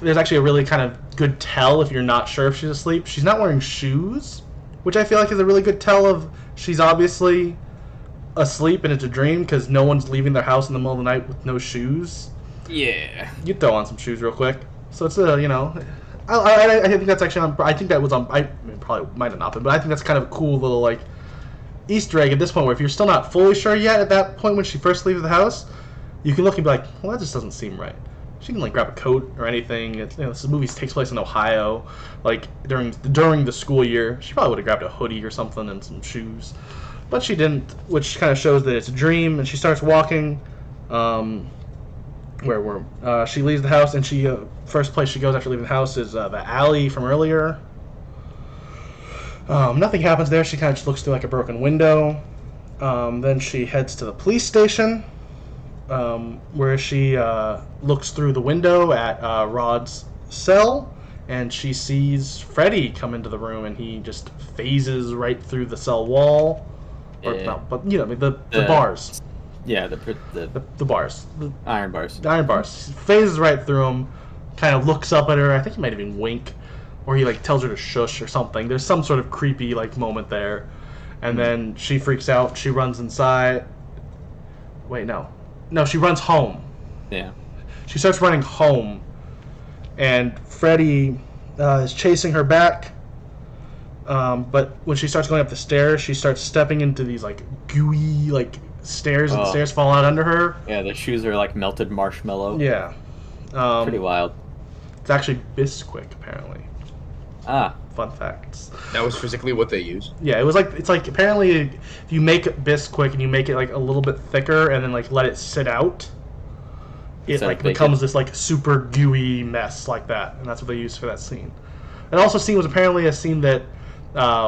there's actually a really kind of good tell if you're not sure if she's asleep. She's not wearing shoes, which I feel like is a really good tell of she's obviously asleep and it's a dream, because no one's leaving their house in the middle of the night with no shoes. Yeah. You'd throw on some shoes real quick. So it's I think that's actually I think that was on. I mean, probably might have not been, but I think that's kind of a cool little like Easter egg at this point, where if you're still not fully sure yet at that point when she first leaves the house, you can look and be like, well, that just doesn't seem right. She can like grab a coat or anything. This movie takes place in Ohio, like during the school year. She probably would have grabbed a hoodie or something and some shoes, but she didn't, which kind of shows that it's a dream. And she starts walking. She leaves the house, and she first place she goes after leaving the house is the alley from earlier. Nothing happens there. She kind of just looks through like a broken window. Then she heads to the police station, where she looks through the window at Rod's cell, and she sees Freddy come into the room, and he just phases right through the cell wall. The bars. Yeah, the bars. The iron bars. The iron bars. He phases right through them, kind of looks up at her. I think he might even wink, or he like tells her to shush or something. There's some sort of creepy like moment there. And then she freaks out. She runs inside. Wait, no, she runs home. Yeah. She starts running home, and Freddy is chasing her back. But when she starts going up the stairs, she starts stepping into these like gooey like stairs, and the stairs fall out under her. Yeah, the shoes are like melted marshmallow. Yeah. Pretty wild. It's actually Bisquick, apparently. Ah. Fun facts. That was physically what they used? Yeah, it's like apparently if you make Bisquick and you make it like a little bit thicker and then like let it sit out, it like becomes this like super gooey mess like that, and that's what they used for that scene. And also, scene was apparently a scene that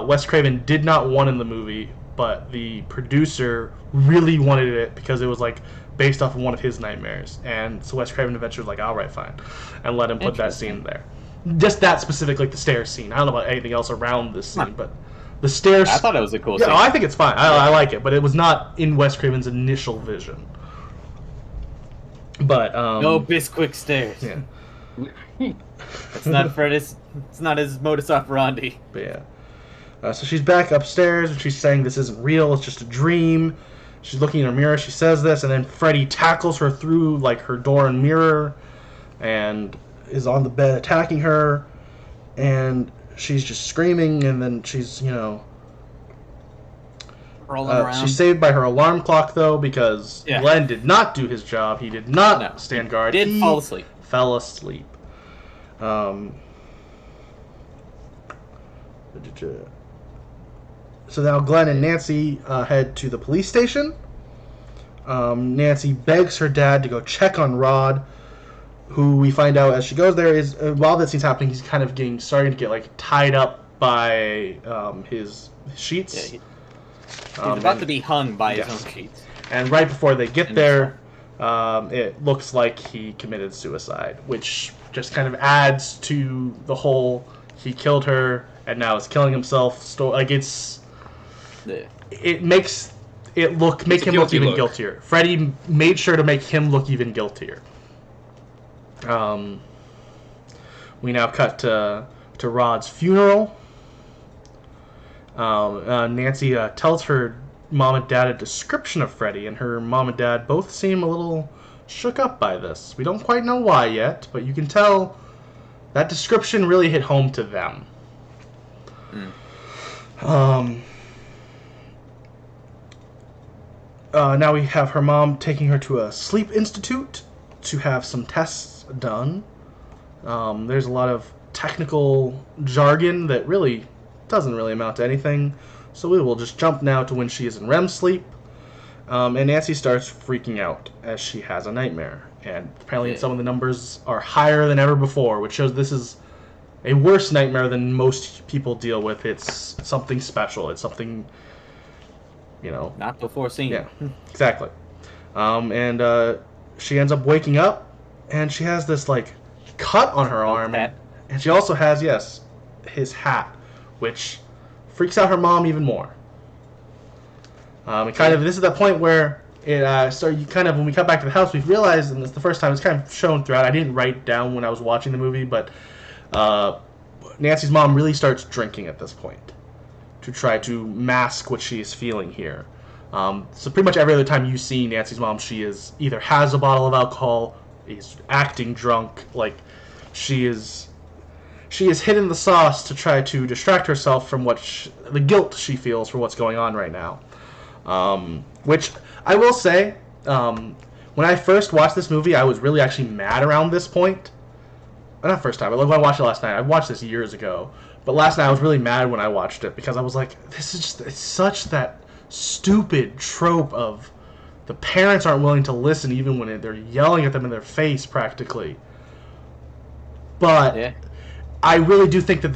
Wes Craven did not want in the movie, but the producer really wanted it because it was like based off of one of his nightmares, and so Wes Craven eventually was like, all right, fine, and let him put that scene there. Just that specific, like the stairs scene. I don't know about anything else around this scene, but the stairs. I thought it was a cool scene. No, I think it's fine. I like it, but it was not in Wes Craven's initial vision. But no Bisquick stairs. Yeah. It's not Freddys. It's not his modus operandi. But yeah. So she's back upstairs, and she's saying this isn't real. It's just a dream. She's looking in her mirror. She says this, and then Freddy tackles her through like her door and mirror, and is on the bed attacking her, and she's just screaming, and then she's rolling around. She's saved by her alarm clock though, because Glenn did not do his job. He did not stand guard. He fall asleep. Fell asleep. So now Glenn and Nancy head to the police station. Nancy begs her dad to go check on Rod, who we find out as she goes there is while that scene's happening, he's kind of starting to get like tied up by his sheets. Yeah, he's about to be hung by his own sheets. And right before they get there, it looks like he committed suicide, which just kind of adds to the whole he killed her and now is killing himself story. Like it makes it make him look even guiltier. Freddy made sure to make him look even guiltier. We now cut to Rod's funeral. Nancy tells her mom and dad a description of Freddy, and her mom and dad both seem a little shook up by this. We don't quite know why yet, but you can tell that description really hit home to them. Now we have her mom taking her to a sleep institute to have some tests done. There's a lot of technical jargon that really doesn't really amount to anything, so we will just jump now to when she is in REM sleep. And Nancy starts freaking out as she has a nightmare, and apparently some of the numbers are higher than ever before, which shows this is a worse nightmare than most people deal with. It's something special. It's something, not before seen. Yeah, exactly. And she ends up waking up, and she has this like cut on her arm, and she also has his hat, which freaks out her mom even more. This is the point where when we come back to the house, we've realized, and it's the first time it's kind of shown throughout. I didn't write down when I was watching the movie, but Nancy's mom really starts drinking at this point to try to mask what she is feeling here. So pretty much every other time you see Nancy's mom, she is either has a bottle of alcohol, is acting drunk, like she is hidden the sauce to try to distract herself from the guilt she feels for what's going on right now. Which I will say, when I first watched this movie, I was really actually mad around this point. Not first time, but when I watched it last night. I watched this years ago, but last night I was really mad when I watched it because I was like, it's such that stupid trope of the parents aren't willing to listen even when they're yelling at them in their face practically. But yeah. I really do think that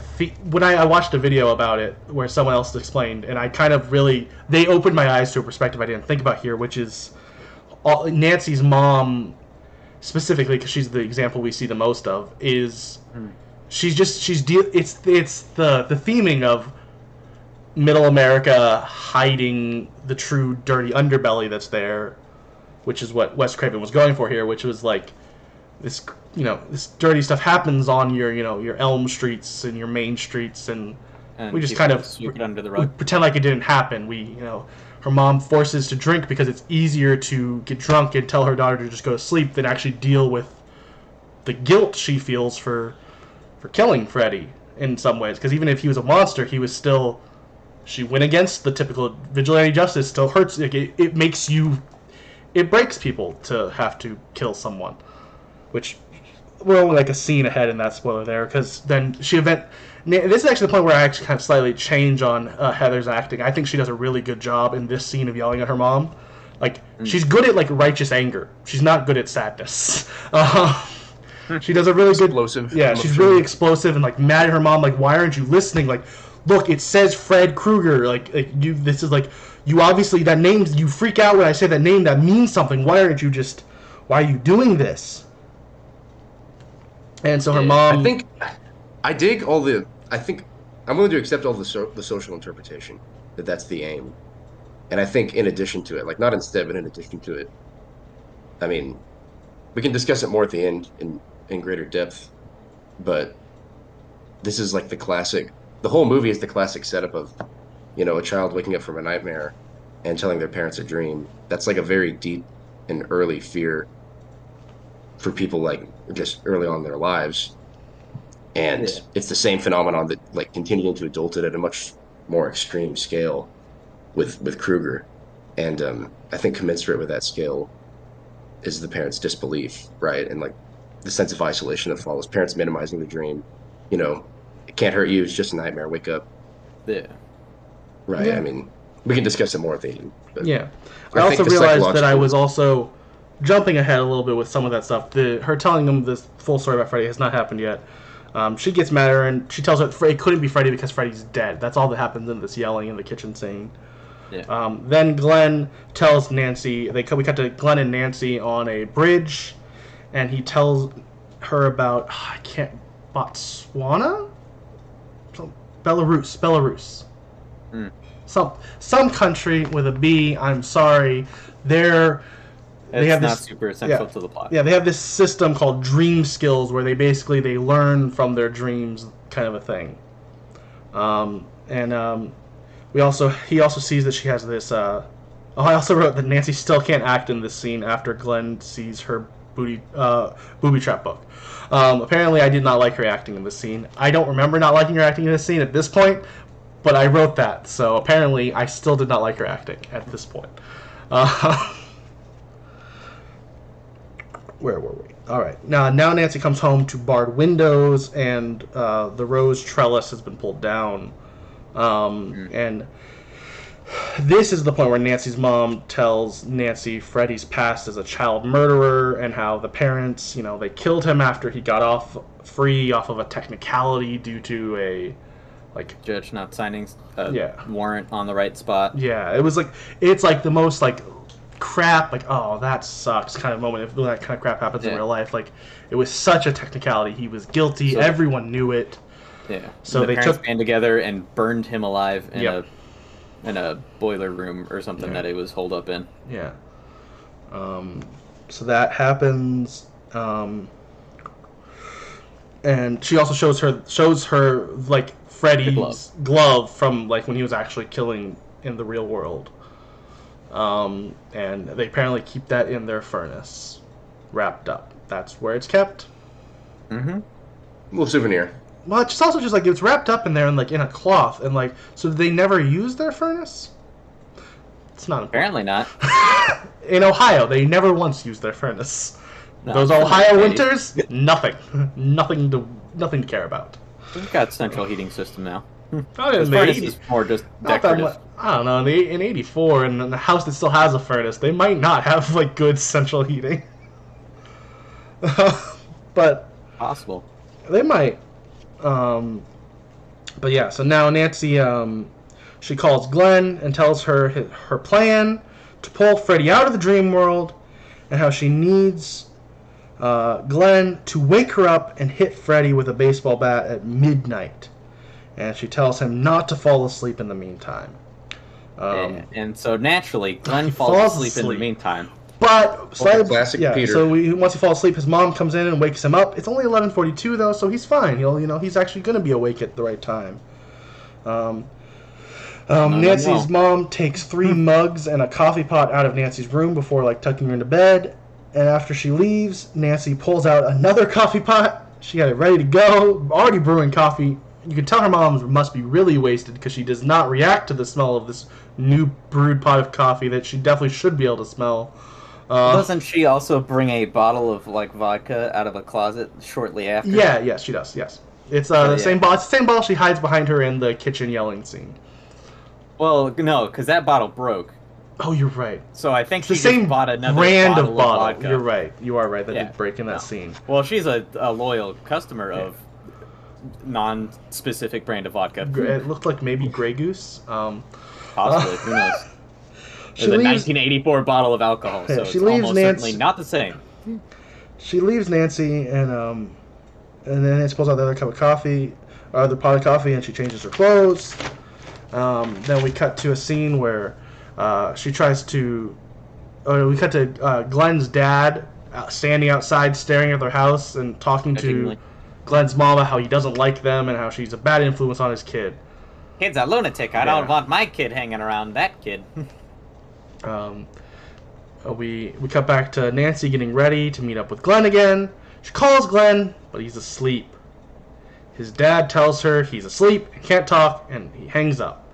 when I watched a video about it where someone else explained, and I kind of they opened my eyes to a perspective I didn't think about here, which is Nancy's mom specifically, because she's the example we see the most of, is it's the theming of middle America hiding the true dirty underbelly that's there, which is what Wes Craven was going for here, which was like this dirty stuff happens on your Elm Streets and your main streets, and we just kind of sweep it under the rug. We pretend like it didn't happen. Her mom forces to drink because it's easier to get drunk and tell her daughter to just go to sleep than actually deal with the guilt she feels for killing Freddy in some ways. Because even if he was a monster, she went against the typical vigilante justice. Still hurts. It breaks people to have to kill someone. Which we're only like a scene ahead in that spoiler there, because then this is actually the point where I actually kind of slightly change on Heather's acting. I think she does a really good job in this scene of yelling at her mom. She's good at righteous anger. She's not good at sadness. She does a really explosive. Yeah, she's really explosive and mad at her mom. Why aren't you listening? Look, it says Fred Krueger. This is you obviously, that name, you freak out when I say that name. That means something. Why are you doing this? And so her mom. I dig all the. I think I'm willing to accept all the social interpretation that's the aim, and I think in addition to it, not instead, but in addition to it, I mean, we can discuss it more at the end in greater depth, but this is the classic. The whole movie is the classic setup of, a child waking up from a nightmare and telling their parents a dream. That's a very deep and early fear for people just early on in their lives. And it's the same phenomenon that continuing to adulthood at a much more extreme scale with Krueger. And I think commensurate with that scale is the parents' disbelief, right? And the sense of isolation that follows. Parents minimizing the dream. It can't hurt you, it's just a nightmare, wake up. Yeah. Right, yeah. I mean, we can discuss it more at the end. But yeah. I also realized that I was also jumping ahead a little bit with some of that stuff. Her telling them this full story about Freddy has not happened yet. She gets mad at her, and she tells her it couldn't be Freddy because Freddy's dead. That's all that happens in this yelling in the kitchen scene. Yeah. Then Glenn tells Nancy, we cut to Glenn and Nancy on a bridge, and he tells her about, Botswana? Belarus. Some country with a B, I'm sorry. They have not super essential to the plot. Yeah, they have this system called dream skills where they learn from their dreams, kind of a thing. He also sees that she has this. I also wrote that Nancy still can't act in this scene after Glenn sees her booby trap book. Apparently, I did not like her acting in this scene. I don't remember not liking her acting in this scene at this point, but I wrote that, so apparently I still did not like her acting at this point. Where were we? All right. Now Nancy comes home to barred windows, and the rose trellis has been pulled down. And this is the point where Nancy's mom tells Nancy Freddy's past as a child murderer, and how the parents, they killed him after he got free off of a technicality due to a judge not signing a warrant on the right spot. Yeah, it was it's the most crap, oh, that sucks kind of moment if that kind of crap happens in real life. It was such a technicality. He was guilty. Everyone knew it. Yeah. So they took band together and burned him alive in a boiler room or something that he was holed up in. Yeah. So that happens. And she also shows her like Freddy's glove from like when he was actually killing in the real world. And they apparently keep that in their furnace, wrapped up. That's where it's kept. Mm-hmm. Little souvenir. Well, it's also just like it's wrapped up in there and like in a cloth, and like so they never use their furnace. It's not apparently not. In Ohio, they never once used their furnace. No, those Ohio winters, nothing to care about. We've got central heating system now. Furnace is more just decorative. I don't know. In '84, in a house that still has a furnace, they might not have like good central heating. But possible. They might. But yeah. So now Nancy, she calls Glenn and tells her her plan to pull Freddy out of the dream world, and how she needs Glenn to wake her up and hit Freddy with a baseball bat at midnight. And she tells him not to fall asleep in the meantime. And so naturally, Glenn falls asleep in the meantime. But classic Peter. So once he falls asleep, his mom comes in and wakes him up. It's only 11:42 though, so he's fine. He's actually going to be awake at the right time. Nancy's mom takes 3 mugs and a coffee pot out of Nancy's room before like tucking her into bed. And after she leaves, Nancy pulls out another coffee pot. She had it ready to go, already brewing coffee. You can tell her mom must be really wasted because she does not react to the smell of this new brewed pot of coffee that she definitely should be able to smell. Doesn't she also bring a bottle of like vodka out of a closet shortly after? Yes, she does. Yes, it's the same bottle. It's the same bottle she hides behind her in the kitchen yelling scene. Well, no, because that bottle broke. Oh, you're right. So I think it's the same bought another brand bottle of bottle. Vodka. You're right. You are right. That did break in that scene. Well, she's a loyal customer of non-specific brand of vodka. It looked like maybe Grey Goose. Possibly. Who knows? It's a 1984 bottle of alcohol, so it's almost certainly not the same. She leaves Nancy, and then Nancy pulls out the other cup of coffee, or the pot of coffee, and she changes her clothes. Then we cut to a scene where she tries to... we cut to Glenn's dad standing outside staring at their house and talking to Glenn's mom about how he doesn't like them and how she's a bad influence on his kid. Kid's a lunatic. I don't want my kid hanging around that kid. We cut back to Nancy getting ready to meet up with Glenn again. She calls Glenn, but he's asleep. His dad tells her he's asleep and can't talk, and he hangs up.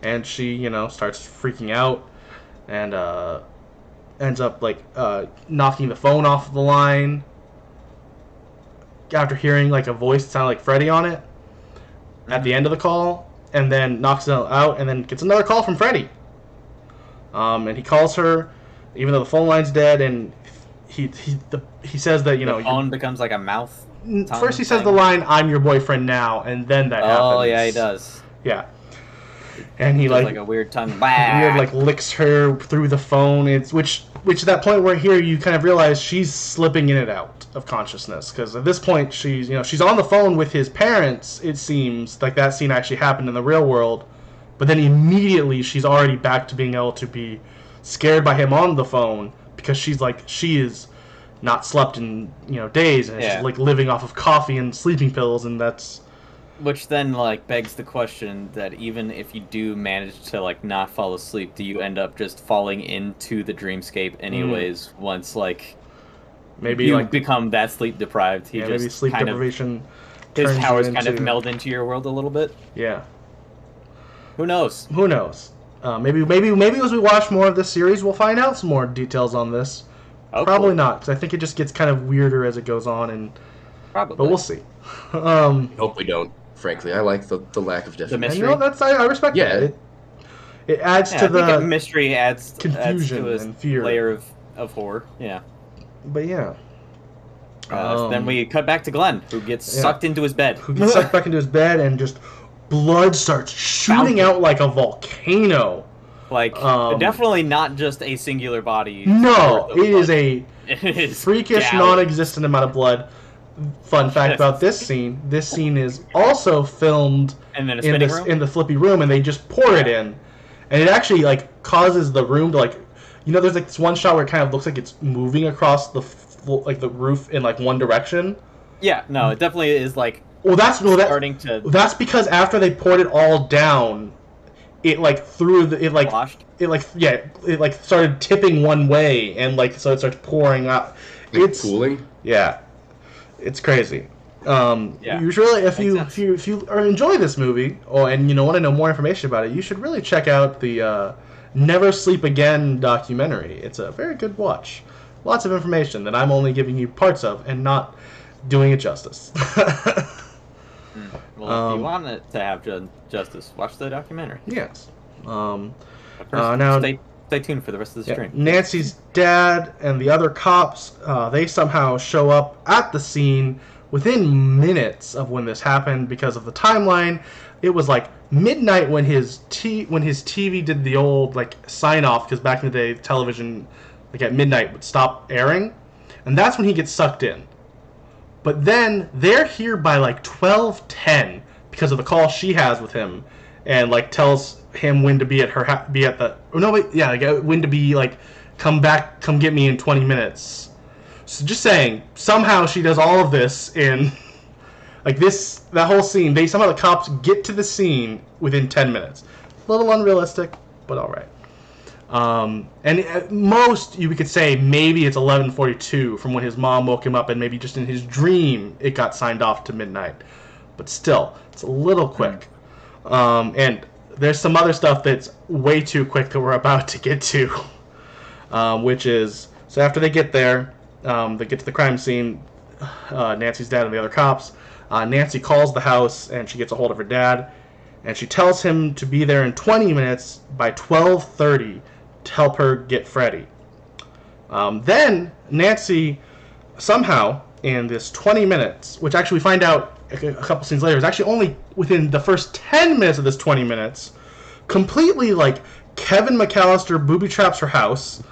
And she, starts freaking out and ends up knocking the phone off the line after hearing a voice that sounded like Freddy on it at the end of the call, and then knocks it out and then gets another call from Freddy. And he calls her, even though the phone line's dead, and he says that the phone becomes like a mouth. First he says the line, "I'm your boyfriend now," and then that happens. Oh yeah, he does. Yeah, and he like a weird tongue. Licks her through the phone. It's which at that point where here you kind of realize she's slipping in and out of consciousness, because at this point she's she's on the phone with his parents. It seems like that scene actually happened in the real world. But then immediately she's already back to being able to be scared by him on the phone, because she is not slept in days, and she's living off of coffee and sleeping pills, and that's which then begs the question that even if you do manage to not fall asleep, do you end up just falling into the dreamscape anyways once maybe you become that sleep deprived? Maybe sleep deprivation. His powers kind of meld into your world a little bit. Yeah. Who knows? Maybe as we watch more of this series, we'll find out some more details on this. Probably not, because I think it just gets kind of weirder as it goes on, but we'll see. Hope we don't. Frankly, I like the lack of definition. The mystery. I respect that. It adds to the mystery, adds confusion to and fear, layer of horror. Yeah. But yeah. Then we cut back to Glenn, who gets sucked into his bed. Sucked back into his bed, and just blood starts shooting out like a volcano. Definitely not just a singular body. No, it is a freakish, non-existent amount of blood. fun fact about this scene is also filmed in the flippy room, and they just pour it in, and it actually like causes the room to like, there's like this one shot where it kind of looks like it's moving across the roof in like one direction. Yeah, no, it definitely is like. That's because after they poured it all down, it like started tipping one way, and like so it starts pouring out. It's cooling. Yeah, it's crazy. Usually, if you enjoy this movie, and want to know more information about it, you should really check out the Never Sleep Again documentary. It's a very good watch. Lots of information that I'm only giving you parts of and not doing it justice. Well, if you want it to have justice, watch the documentary. Yes. Now, stay tuned for the rest of the stream. Nancy's dad and the other cops, they somehow show up at the scene within minutes of when this happened because of the timeline. It was like midnight when his TV did the old like sign off, because back in the day television like at midnight would stop airing, and that's when he gets sucked in. But then they're here by like 12:10 because of the call she has with him, and like tells him when to be at when to be like come get me in 20 minutes. So just saying, somehow she does all of this in like that whole scene. Somehow the cops get to the scene within 10 minutes. A little unrealistic, but all right. And at most, you could say maybe it's 11:42 from when his mom woke him up, and maybe just in his dream it got signed off to midnight. But still, it's a little quick. And there's some other stuff that's way too quick that we're about to get to, which is, so after they get there, they get to the crime scene, Nancy's dad and the other cops. Nancy calls the house, and she gets a hold of her dad, and she tells him to be there in 20 minutes by 12:30 to help her get Freddy. Then Nancy somehow, in this 20 minutes, which actually we find out a couple scenes later, is actually only within the first 10 minutes of this 20 minutes, completely like Kevin McAllister booby traps her house,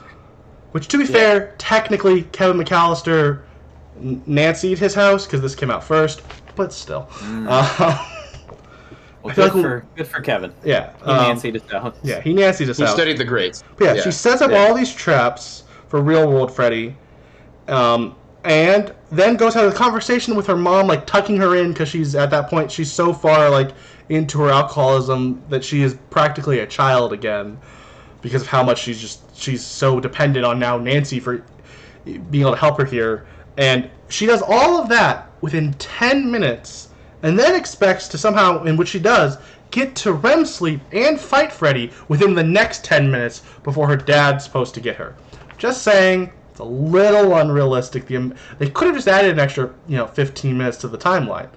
which to be fair, technically Kevin McAllister Nancy'd his house because this came out first, but still. Well, good for Kevin. Yeah. He Nancy'd his house. Yeah, he Nancy'd his house. He studied the grades. But she sets up all these traps for real world Freddy, and then goes out of the conversation with her mom, like tucking her in because she's at that point she's so far like into her alcoholism that she is practically a child again because of how much she's so dependent on now Nancy for being able to help her here, and she does all of that within 10 minutes. And then expects to somehow, in which she does, get to REM sleep and fight Freddy within the next 10 minutes before her dad's supposed to get her. Just saying, it's a little unrealistic. They could have just added an extra, 15 minutes to the timeline.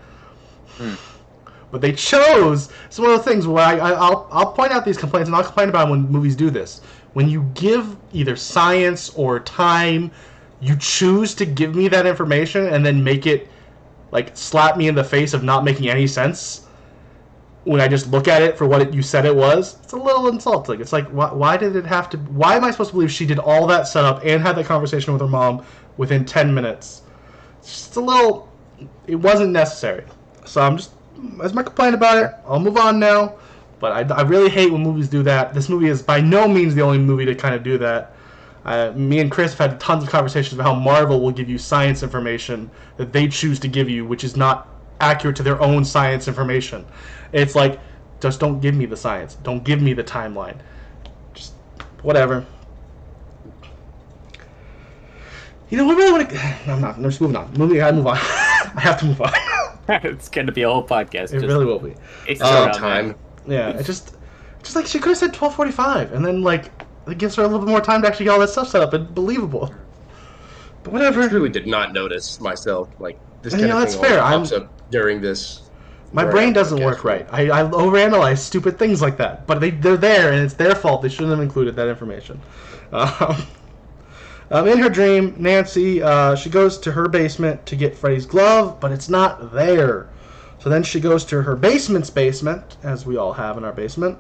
But they chose, it's one of the things where I'll point out these complaints, and I'll complain about when movies do this. When you give either science or time, you choose to give me that information and then make it like slap me in the face of not making any sense when I just look at it for what you said it was. It's a little insulting. It's like, why did it have to... Why am I supposed to believe she did all that setup and had that conversation with her mom within 10 minutes? It's just a little... It wasn't necessary. So I'm just... That's my complaint about it. I'll move on now. But I really hate when movies do that. This movie is by no means the only movie to kind of do that. Me and Chris have had tons of conversations about how Marvel will give you science information that they choose to give you, which is not accurate to their own science information. It's like, just don't give me the science. Don't give me the timeline. Just, whatever. We really want to... I'm not. I'm just moving on. I gotta move on. I have to move on. It's going to be a whole podcast. It really will be. It's time. Yeah, it's just like she could have said 12:45, and then like... It gives her a little bit more time to actually get all that stuff set up and believable. But whatever. I truly did not notice myself. Like, this and, kind of that's thing fair. pops up during this. My brain doesn't work right. I overanalyze stupid things like that. But they're there, and it's their fault. They shouldn't have included that information. In her dream, Nancy, she goes to her basement to get Freddy's glove, but it's not there. So then she goes to her basement's basement, as we all have in our basement.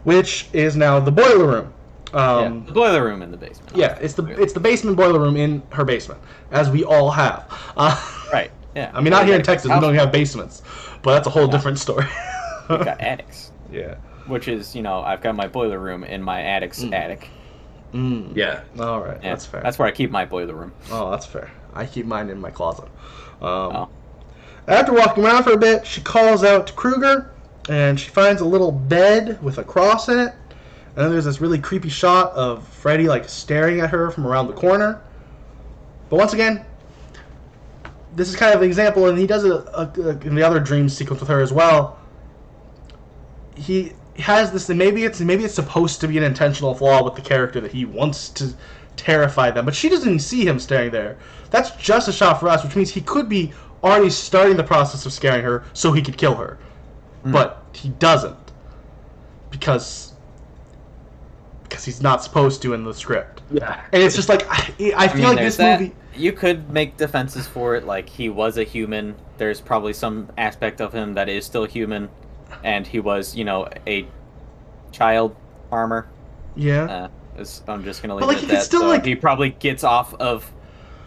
Which is now the boiler room. The boiler room in the basement. Yeah, it's the basement boiler room in her basement, as we all have. Right. Yeah. I mean, not here in Texas. We don't have basements, but that's a whole different story. We've got attics. Yeah. Which is, I've got my boiler room in my attic's attic. Yeah. All right. Yeah, that's fair. That's where I keep my boiler room. Oh, that's fair. I keep mine in my closet. After walking around for a bit, she calls out to Krueger, and she finds a little bed with a cross in it. And then there's this really creepy shot of Freddy, like, staring at her from around the corner. But once again, this is kind of an example, and he does it in the other dream sequence with her as well. He has this, and maybe it's supposed to be an intentional flaw with the character that he wants to terrify them, but she doesn't even see him staring there. That's just a shot for us, which means he could be already starting the process of scaring her so he could kill her. But he doesn't. Because he's not supposed to in the script. Yeah. And it's just like, I feel like this movie... You could make defenses for it, like he was a human. There's probably some aspect of him that is still human. And he was, a child farmer. Yeah. I'm just going to leave it at that. Still, so he probably gets off of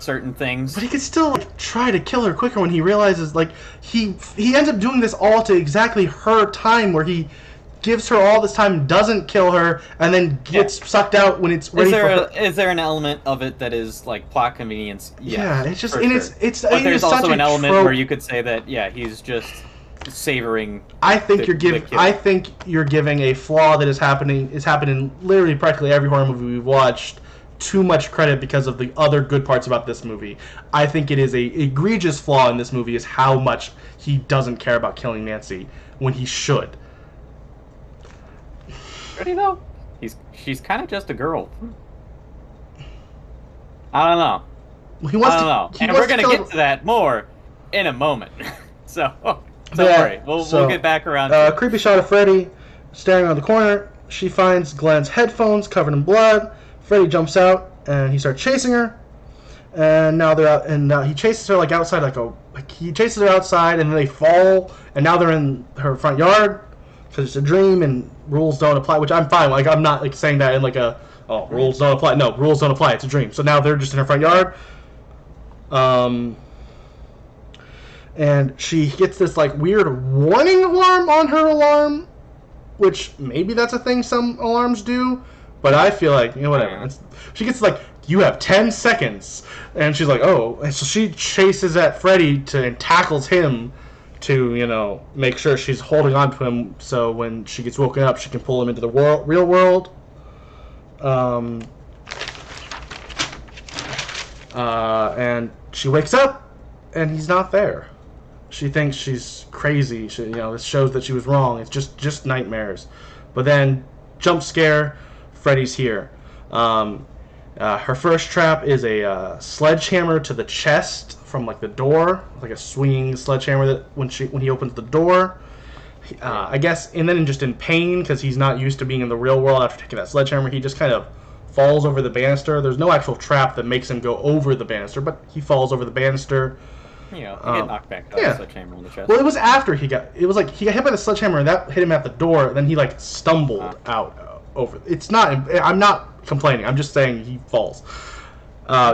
certain things. But he could still try to kill her quicker when he realizes, he ends up doing this all to exactly her time, where he gives her all this time, doesn't kill her, and then gets sucked out when it's ready for her. Is there an element of it that is plot convenience? Yeah, it's just, and sure. But there's also an element where you could say that he's just savoring. I think you're giving a flaw that is happening literally practically every horror movie we've watched too much credit because of the other good parts about this movie. I think it is a egregious flaw in this movie is how much he doesn't care about killing Nancy when he should. Pretty though. She's kind of just a girl. I don't know. And we're gonna get to that more in a moment. So don't worry. We'll get back around to it. Creepy shot of Freddy staring around the corner. She finds Glenn's headphones covered in blood. Freddy jumps out and he starts chasing her. And now they're out, and he chases her outside, he chases her outside, and then they fall, and now they're in her front yard because it's a dream and rules don't apply, which I'm fine. I'm not saying that in rules don't apply. No, rules don't apply. It's a dream. So now they're just in her front yard. And she gets this weird warning alarm on her alarm, which maybe that's a thing some alarms do, but I feel whatever. She gets you have 10 seconds, and she's oh, and so she chases at Freddy and tackles him to make sure she's holding on to him, so when she gets woken up, she can pull him into the real world. And she wakes up, and he's not there. She thinks she's crazy. This shows that she was wrong. It's just nightmares. But then, jump scare, Freddy's here. Her first trap is a sledgehammer to the chest from the door, a swinging sledgehammer that when he opens the door, I guess, and then just in pain because he's not used to being in the real world after taking that sledgehammer, he just kind of falls over the banister. There's no actual trap that makes him go over the banister, but he falls over the banister. He get knocked back by the sledgehammer in the chest. Well, it was after he got hit by the sledgehammer, and that hit him at the door, and then he stumbled out over. It's not. I'm not complaining. I'm just saying he falls.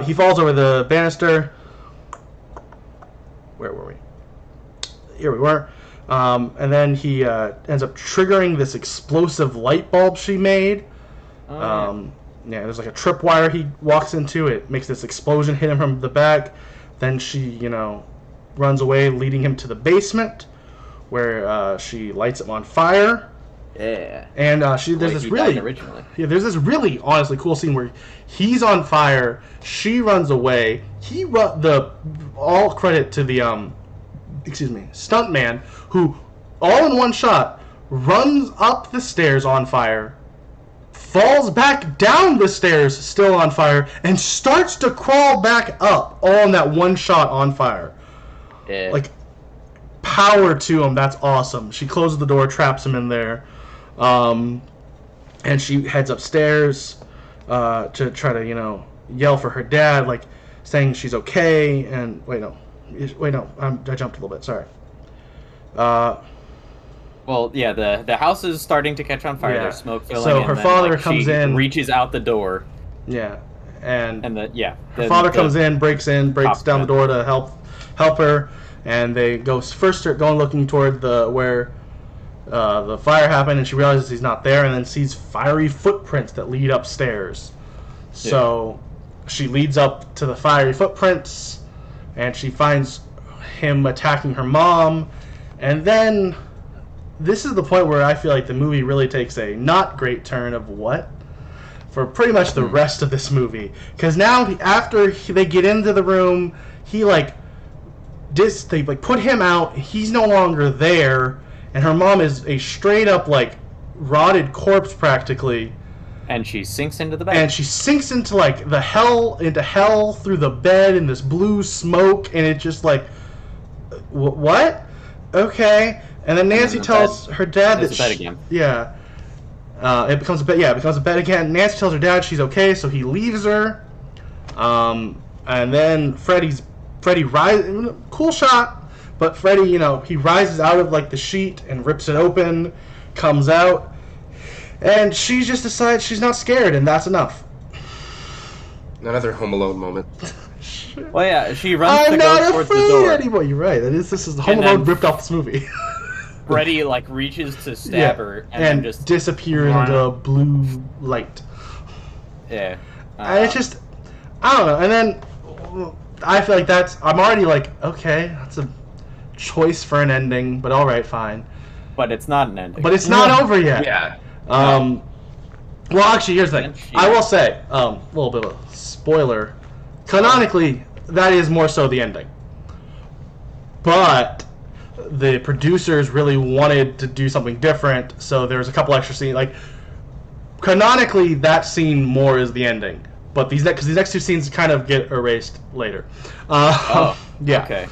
He falls over the banister. Where were we? Here we were. And then he ends up triggering this explosive light bulb she made. There's a tripwire he walks into. It makes this explosion, hit him from the back. Then she, runs away, leading him to the basement, where she lights him on fire. Yeah. And there's this really honestly cool scene where he's on fire, she runs away. All credit to the stuntman who, all in one shot, runs up the stairs on fire, falls back down the stairs still on fire, and starts to crawl back up, all in that one shot on fire. Yeah. Power to him. That's awesome. She closes the door, traps him in there, and she heads upstairs to try to yell for her dad, saying she's okay. And wait no, I jumped a little bit. Sorry. Well, yeah, the house is starting to catch on fire. Yeah. There's smoke filling. So and her then, father comes she in, reaches out the door. Yeah, and her father comes in, breaks down the door to help her, and they start going looking toward where the fire happened, and she realizes he's not there, and then sees fiery footprints that lead upstairs. So she leads up to the fiery footprints, and she finds him attacking her mom, and then this is the point where I feel like the movie really takes a not great turn of for pretty much the rest of this movie. Because now, after they get into the room, they put him out, he's no longer there, and her mom is a straight up, like, rotted corpse practically. And she sinks into the bed. And she sinks into, like, into hell through the bed in this blue smoke, and it's just like, what? Okay. And then Nancy tells her dad that bed again. Yeah. It becomes a bed. Yeah, it becomes a bed again. Nancy tells her dad she's okay, so he leaves her. And then Freddy rises. Cool shot, but Freddy, he rises out of like the sheet and rips it open, comes out, and she just decides she's not scared, and that's enough. Another Home Alone moment. Well, yeah, she runs to go towards the door. I'm not afraid anymore. You're right. This is the Home Alone ripped off this movie. Freddy like reaches to stab her and just disappears into blue light. Yeah. And it's just, I don't know. And then I feel like I'm already like, okay, that's a choice for an ending, but all right, fine. But it's not an ending. But it's not over yet. Yeah. Well, actually, here's the thing. I will say, a little bit of a spoiler. Canonically, that is more so the ending. But the producers really wanted to do something different, so there's a couple extra scenes. Like, canonically, that scene more is the ending. But these next two scenes kind of get erased later. Yeah. Okay.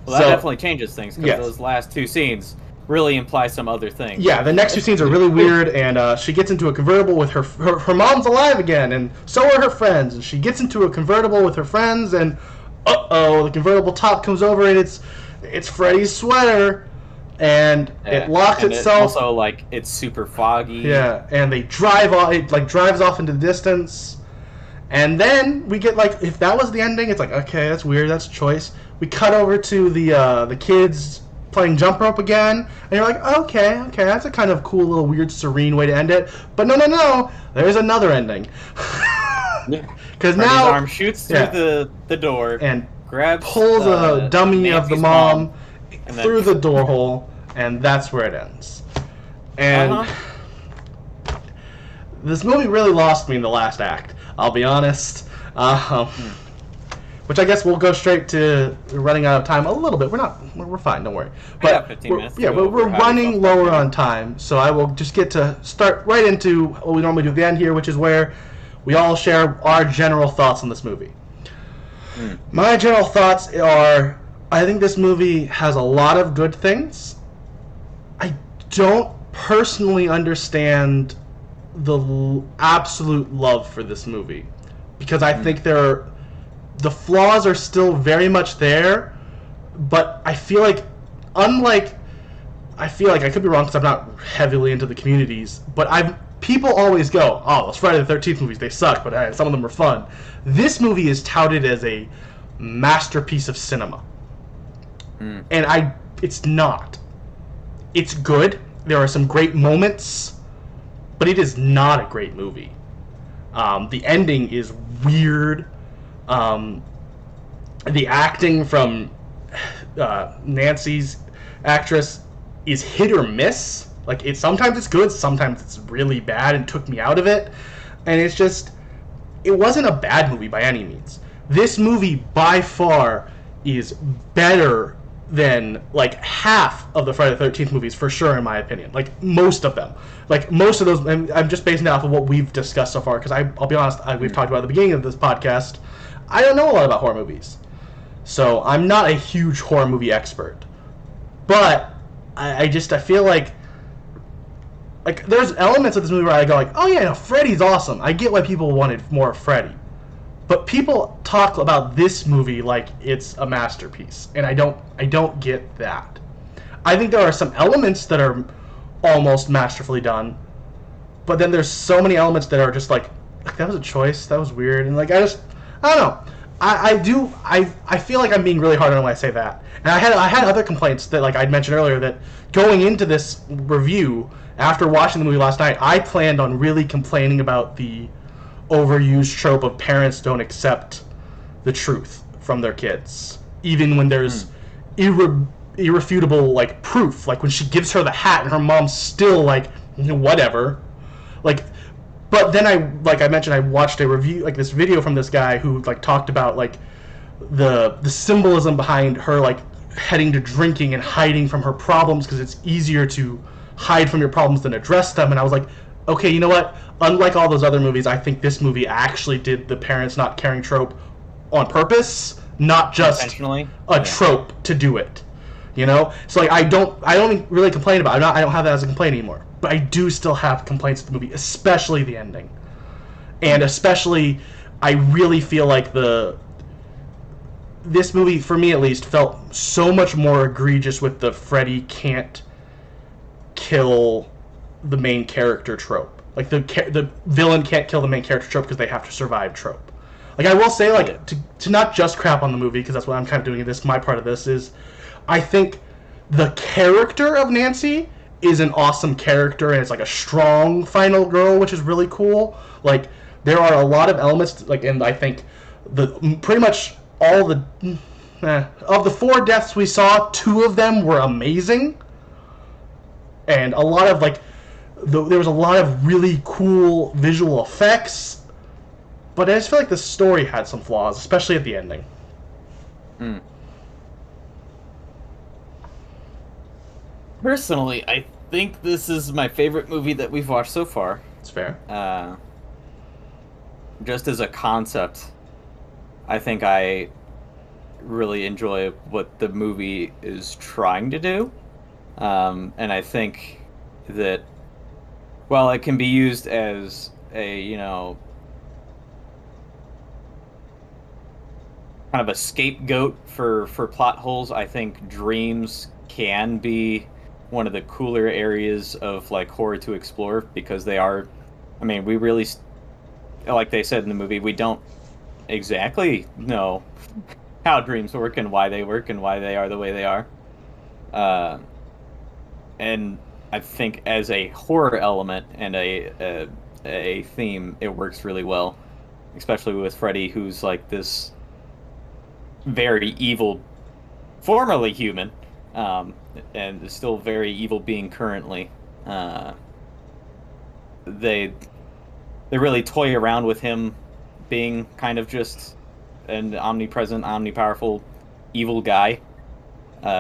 Well, that definitely changes things, because those last two scenes really imply some other thing. Yeah, the next two scenes are really weird, and she gets into a convertible with her mom's alive again, and so are her friends, and she gets into a convertible with her friends, and the convertible top comes over, and it's Freddy's sweater, and it locks itself. Also, like, it's super foggy. Yeah, and they drive off. It like drives off into the distance, and then we get like, if that was the ending, it's like, okay, that's weird, that's a choice. We cut over to the kids playing jump rope again, and you're like, okay, that's a kind of cool little weird serene way to end it. But no, there's another ending. Because now arm shoots through the door and pulls a dummy Nancy's of the mom through the door hole, and that's where it ends. And this movie really lost me in the last act, I'll be honest. Which I guess we'll go straight to running out of time a little bit. We're fine, don't worry. But 15 minutes. We're running lower on time, so I will just get to start right into what we normally do at the end here, which is where we all share our general thoughts on this movie. My general thoughts are, I think this movie has a lot of good things. I don't personally understand the absolute love for this movie, because I think the flaws are still very much there, but I feel like, I could be wrong because I'm not heavily into the communities, but people always go, oh, those Friday the 13th movies, they suck, but some of them are fun. This movie is touted as a masterpiece of cinema. And it's not. It's good. There are some great moments, but it is not a great movie. The ending is weird. The acting from Nancy's actress is hit or miss. Like, sometimes it's good, sometimes it's really bad and took me out of it. And it's just, it wasn't a bad movie by any means. This movie, by far, is better than, like, half of the Friday the 13th movies, for sure, in my opinion. Like, most of them. Like, most of those, I'm just basing it off of what we've discussed so far, because I'll be honest, we've talked about at the beginning of this podcast, I don't know a lot about horror movies. So, I'm not a huge horror movie expert. But, I feel like there's elements of this movie where I go like, oh yeah, no, Freddy's awesome. I get why people wanted more Freddy. But people talk about this movie like it's a masterpiece, and I don't get that. I think there are some elements that are almost masterfully done. But then there's so many elements that are just like that was a choice, that was weird, and like I don't know. I feel like I'm being really hard on when I say that. And I had other complaints that, like I'd mentioned earlier, that going into this review after watching the movie last night, I planned on really complaining about the overused trope of parents don't accept the truth from their kids, even when there's irrefutable like proof. Like when she gives her the hat and her mom's still like whatever, like. But then I mentioned, I watched a review, like this video from this guy who like talked about like the symbolism behind her like heading to drinking and hiding from her problems because it's easier to hide from your problems than address them. And I was like, okay, you know what? Unlike all those other movies, I think this movie actually did the parents not caring trope on purpose, not just a trope to do it. You know, so like I don't really complain about it. I don't have that as a complaint anymore. But I do still have complaints with the movie, especially the ending. And especially, I really feel like this movie, for me at least, felt so much more egregious with the Freddy can't kill the main character trope. Like, the villain can't kill the main character trope because they have to survive trope. Like, I will say, like, to not just crap on the movie, because that's what I'm kind of doing in this, my part of this, is I think the character of Nancy is an awesome character, and it's like a strong final girl, which is really cool. Like, there are a lot of elements, like, and I think pretty much all the of the 4 deaths we saw, 2 of them were amazing, and a lot of like there was a lot of really cool visual effects, but I just feel like the story had some flaws, especially at the ending. Personally, I think this is my favorite movie that we've watched so far. It's fair. Just as a concept, I think I really enjoy what the movie is trying to do. And I think that while it can be used as a, kind of a scapegoat for plot holes, I think dreams can be one of the cooler areas of like horror to explore, because they are, we really, like they said in the movie, we don't exactly know how dreams work and why they work and why they are the way they are. And I think as a horror element and a theme, it works really well, especially with Freddy, who's like this very evil, formerly human, and is still very evil being currently. They really toy around with him being kind of just an omnipresent, omnipowerful, evil guy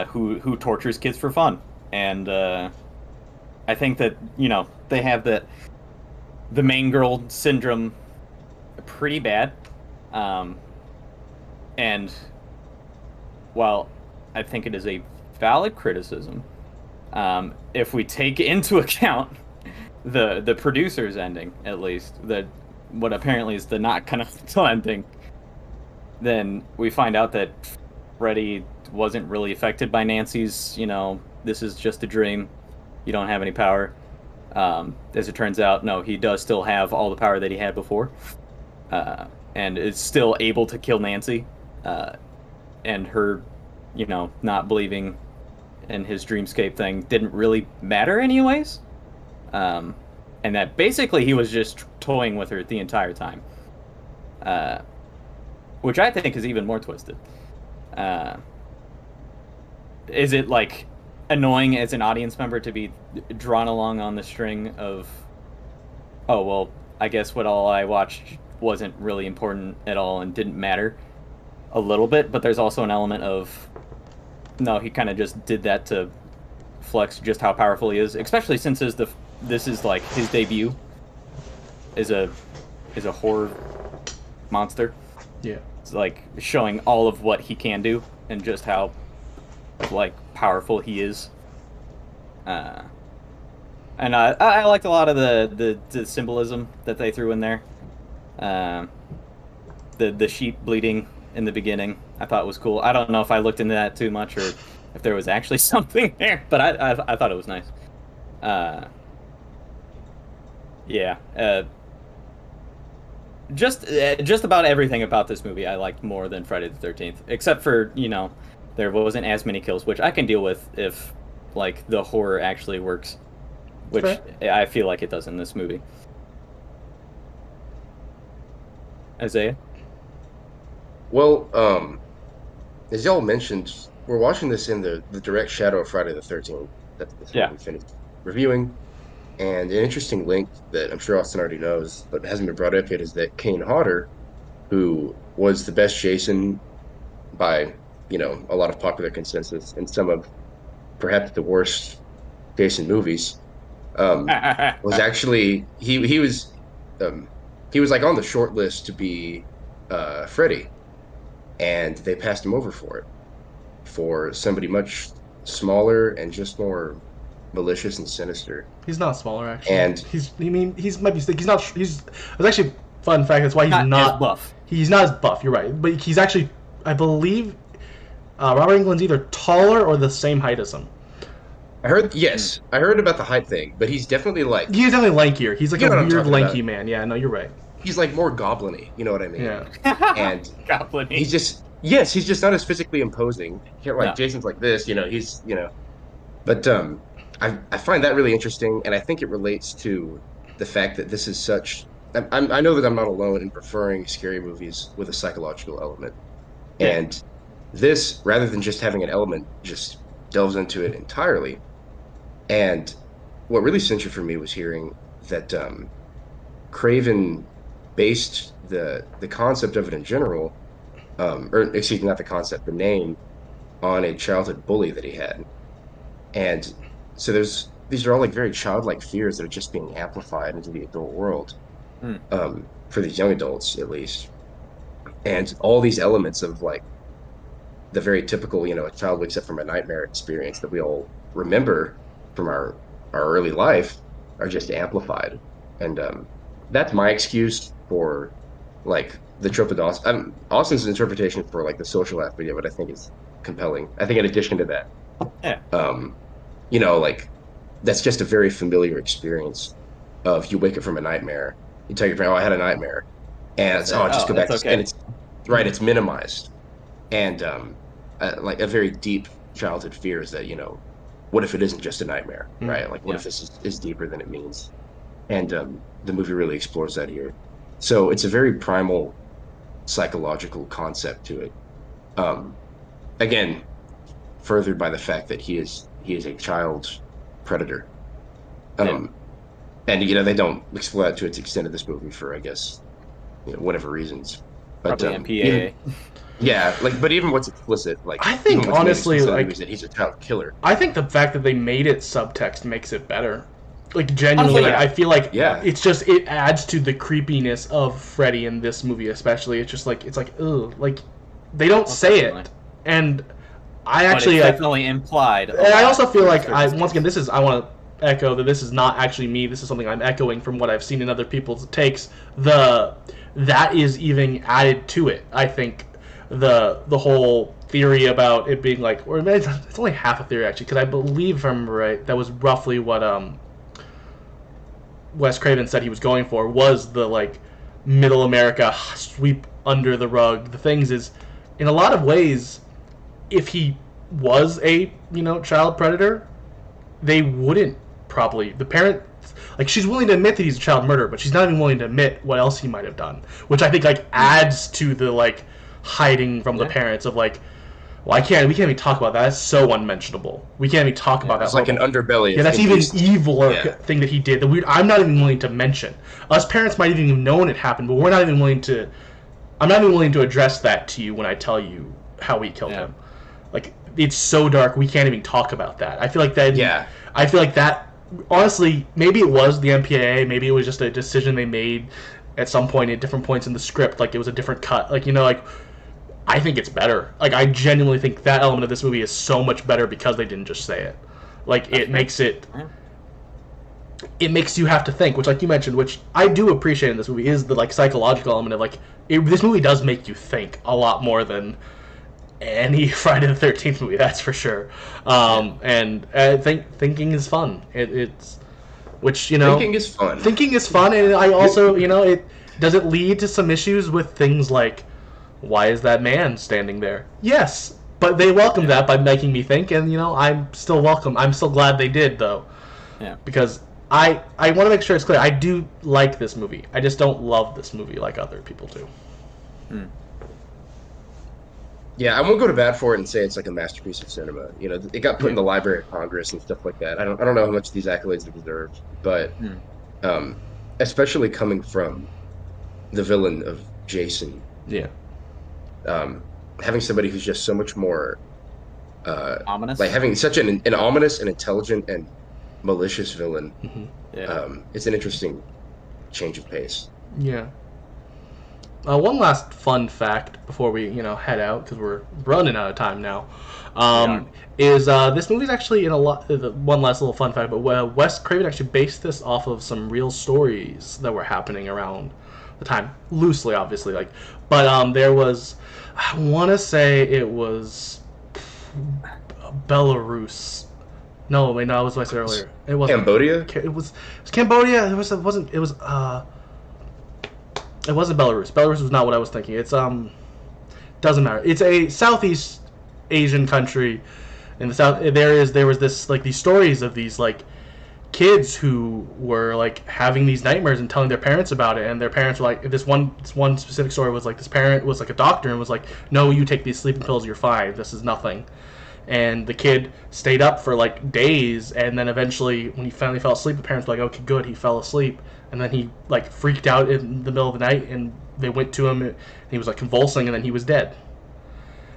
who tortures kids for fun. And I think that they have the main girl syndrome pretty bad. And while I think it is a valid criticism, if we take into account the producer's ending, at least what apparently is the not canonical ending, then we find out that Freddy wasn't really affected by Nancy's, this is just a dream, you don't have any power. As it turns out, no, he does still have all the power that he had before, and is still able to kill Nancy, and her, not believing in his dreamscape thing didn't really matter anyways. And that basically he was just toying with her the entire time. Which I think is even more twisted. Is it, like, annoying as an audience member to be drawn along on the string of, oh, well, I guess what all I watched wasn't really important at all and didn't matter a little bit, but there's also an element of, no, he kind of just did that to flex just how powerful he is, especially since this is like his debut as a horror monster. Yeah. It's like showing all of what he can do and just how like powerful he is. And I liked a lot of the symbolism that they threw in there. The sheep bleeding in the beginning, I thought was cool. I don't know if I looked into that too much or if there was actually something there, but I thought it was nice. Yeah. Just about everything about this movie I liked more than Friday the 13th, except for, there wasn't as many kills, which I can deal with if, like, the horror actually works, which I feel like it does in this movie. Isaiah? Well, as y'all mentioned, we're watching this in the direct shadow of Friday the 13th. That's what we finished reviewing. And an interesting link that I'm sure Austin already knows, but hasn't been brought up yet, is that Kane Hodder, who was the best Jason by, a lot of popular consensus, and some of perhaps the worst Jason movies, was actually he was like on the short list to be Freddy, and they passed him over for somebody much smaller and just more malicious and sinister. He's not smaller, actually. And he's might be sick. He's not. It's actually a fun fact. That's why he's not as buff. He's not as buff. You're right, but he's actually, I believe, Robert Englund's either taller or the same height as him. I heard about the height thing, but he's definitely lankier. He's like a weird lanky man. Yeah, no, you're right. He's like more goblin-y, you know what I mean? Yeah. And goblin-y. He's just not as physically imposing. Jason's like this, he's but I find that really interesting, and I think it relates to the fact that this is such. I know that I'm not alone in preferring scary movies with a psychological element, and this, rather than just having an element, just delves into it entirely. And what really censured for me was hearing that Craven based the concept of it in general, or excuse me, not the concept, the name, on a childhood bully that he had, and so these are all like very childlike fears that are just being amplified into the adult world, for these young adults at least, and all these elements of like the very typical, a child wakes up from a nightmare experience that we all remember from our early life are just amplified, and that's my excuse for like the trope of Austin's interpretation for like the social aspect of it. I think is compelling. I think in addition to that, like that's just a very familiar experience of you wake up from a nightmare, you tell your parent, I had a nightmare, and it's just go back, and it's minimized, and like a very deep childhood fear is that what if it isn't just a nightmare, right? Like what if this is deeper than it means, and the movie really explores that here. So it's a very primal psychological concept to it, again furthered by the fact that he is a child predator, and they don't explore that to its extent in this movie for, I guess, whatever reasons, but MPAA. But even what's explicit, like I think honestly, like that he's a child killer. I think the fact that they made it subtext makes it better. Like genuinely, I feel like it's just, it adds to the creepiness of Freddy in this movie, especially. It's just like ugh, like they don't say it, and I actually it's definitely implied. And I also feel like I want to echo that this is not actually me. This is something I'm echoing from what I've seen in other people's takes. That is even added to it. I think the whole theory about it being like, or it's only half a theory actually, because I believe, if I remember right, that was roughly what Wes Craven said he was going for, was the like middle America sweep under the rug. The things is, in a lot of ways, if he was a child predator, they wouldn't probably, the parent, like, she's willing to admit that he's a child murderer, but she's not even willing to admit what else he might have done, which I think like adds to the like hiding from the parents of like, well, we can't even talk about that. That's so unmentionable. We can't even talk about that. It's like an underbelly. Yeah, that's even evil thing that he did. I'm not even willing to mention. Us parents might even have known it happened, but we're not even willing to. I'm not even willing to address that to you when I tell you how we killed him. Like, it's so dark, we can't even talk about that. I feel like that. Yeah. I feel like that. Honestly, maybe it was the MPAA. Maybe it was just a decision they made at some point at different points in the script. Like, it was a different cut. Like, like. I think it's better. Like, I genuinely think that element of this movie is so much better because they didn't just say it. Like, it makes it makes you have to think, which, like you mentioned, which I do appreciate in this movie, is the, like, psychological element of, like, this movie does make you think a lot more than any Friday the 13th movie, that's for sure. And I think thinking is fun. It's which, you know, thinking is fun. Thinking is fun, and I also, you know, it does it lead to some issues with things like, why is that man standing there? Yes, but they welcome that by making me think, and, you know, I'm still welcome. I'm still glad they did, though. Yeah. Because I want to make sure it's clear. I do like this movie. I just don't love this movie like other people do. Yeah, I won't go to bat for it and say it's like a masterpiece of cinema. You know, it got put in the Library of Congress and stuff like that. I don't know how much these accolades it deserves, but especially coming from the villain of Jason. Yeah. Having somebody who's just so much more ominous, like having such an ominous and intelligent and malicious villain. It's an interesting change of pace. Yeah. One last fun fact before we, you know, head out, because we're running out of time now, is this movie's actually in a lot. One last little fun fact, but Wes Craven actually based this off of some real stories that were happening around the time, loosely, obviously, like, but there was, I want to say it was Belarus. No, wait, no, it was what I said earlier. It wasn't Cambodia. It was Cambodia. It wasn't. It wasn't Belarus. Belarus was not what I was thinking. It's doesn't matter. It's a Southeast Asian country. In the south, there was this, like, these stories of these, like, kids who were, like, having these nightmares and telling their parents about it, and their parents were like, this one specific story was like, this parent was like a doctor and was like, no, you take these sleeping pills, you're fine. This is nothing. And the kid stayed up for, like, days, and then eventually, when he finally fell asleep, the parents were like, okay, good, he fell asleep. And then he, like, freaked out in the middle of the night, and they went to him, and he was, like, convulsing, and then he was dead.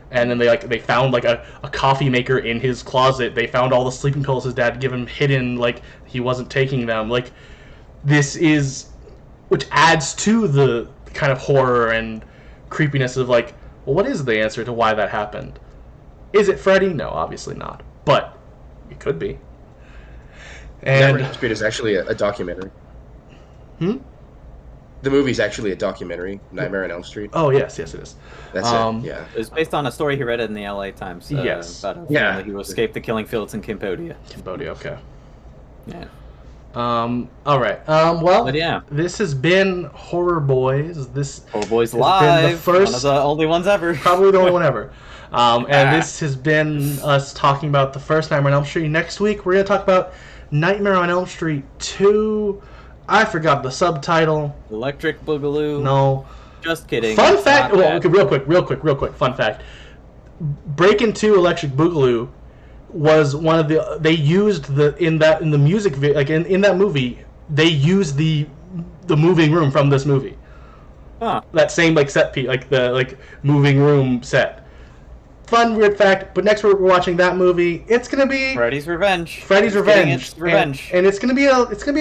And then they found, like, a coffee maker in his closet. They found all the sleeping pills his dad had given him hidden, like, he wasn't taking them. Like, this is, which adds to the kind of horror and creepiness of, like, well, what is the answer to why that happened? Is it Freddy? No, obviously not. But it could be. And Elm Street is actually a documentary. The movie's actually a documentary, Nightmare on Elm Street. Oh, yes, it is. That's it, yeah. It was based on a story he read in the LA Times. Yes. About a family who escaped the killing fields in Cambodia. Okay. Yeah. All right. Well, but yeah, this has been Horror Boys. Horror Boys Live. Been the first, one of the only ones ever. Probably the only one ever. And this has been us talking about the first Nightmare on Elm Street. Next week, we're going to talk about Nightmare on Elm Street 2. I forgot the subtitle. Electric Boogaloo. No. Just kidding. Fun fact. Well, okay, real quick. Fun fact. Breakin' 2 Electric Boogaloo was one of the. They used in the music video, like in that movie, they used the moving room from this movie. Huh. That same, like, set piece, like the, like, moving room set. Fun, weird fact. But next we're watching that movie. It's gonna be Freddy's Revenge. Freddy's Revenge. It's revenge. And it's gonna be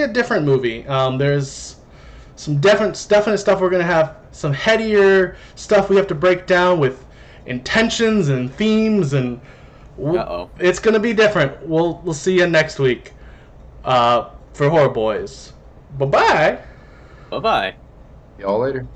a different movie. There's some definite stuff we're gonna have. Some headier stuff we have to break down with intentions and themes, and it's gonna be different. We'll see you next week for Horror Boys. Bye bye. Bye bye. See y'all later.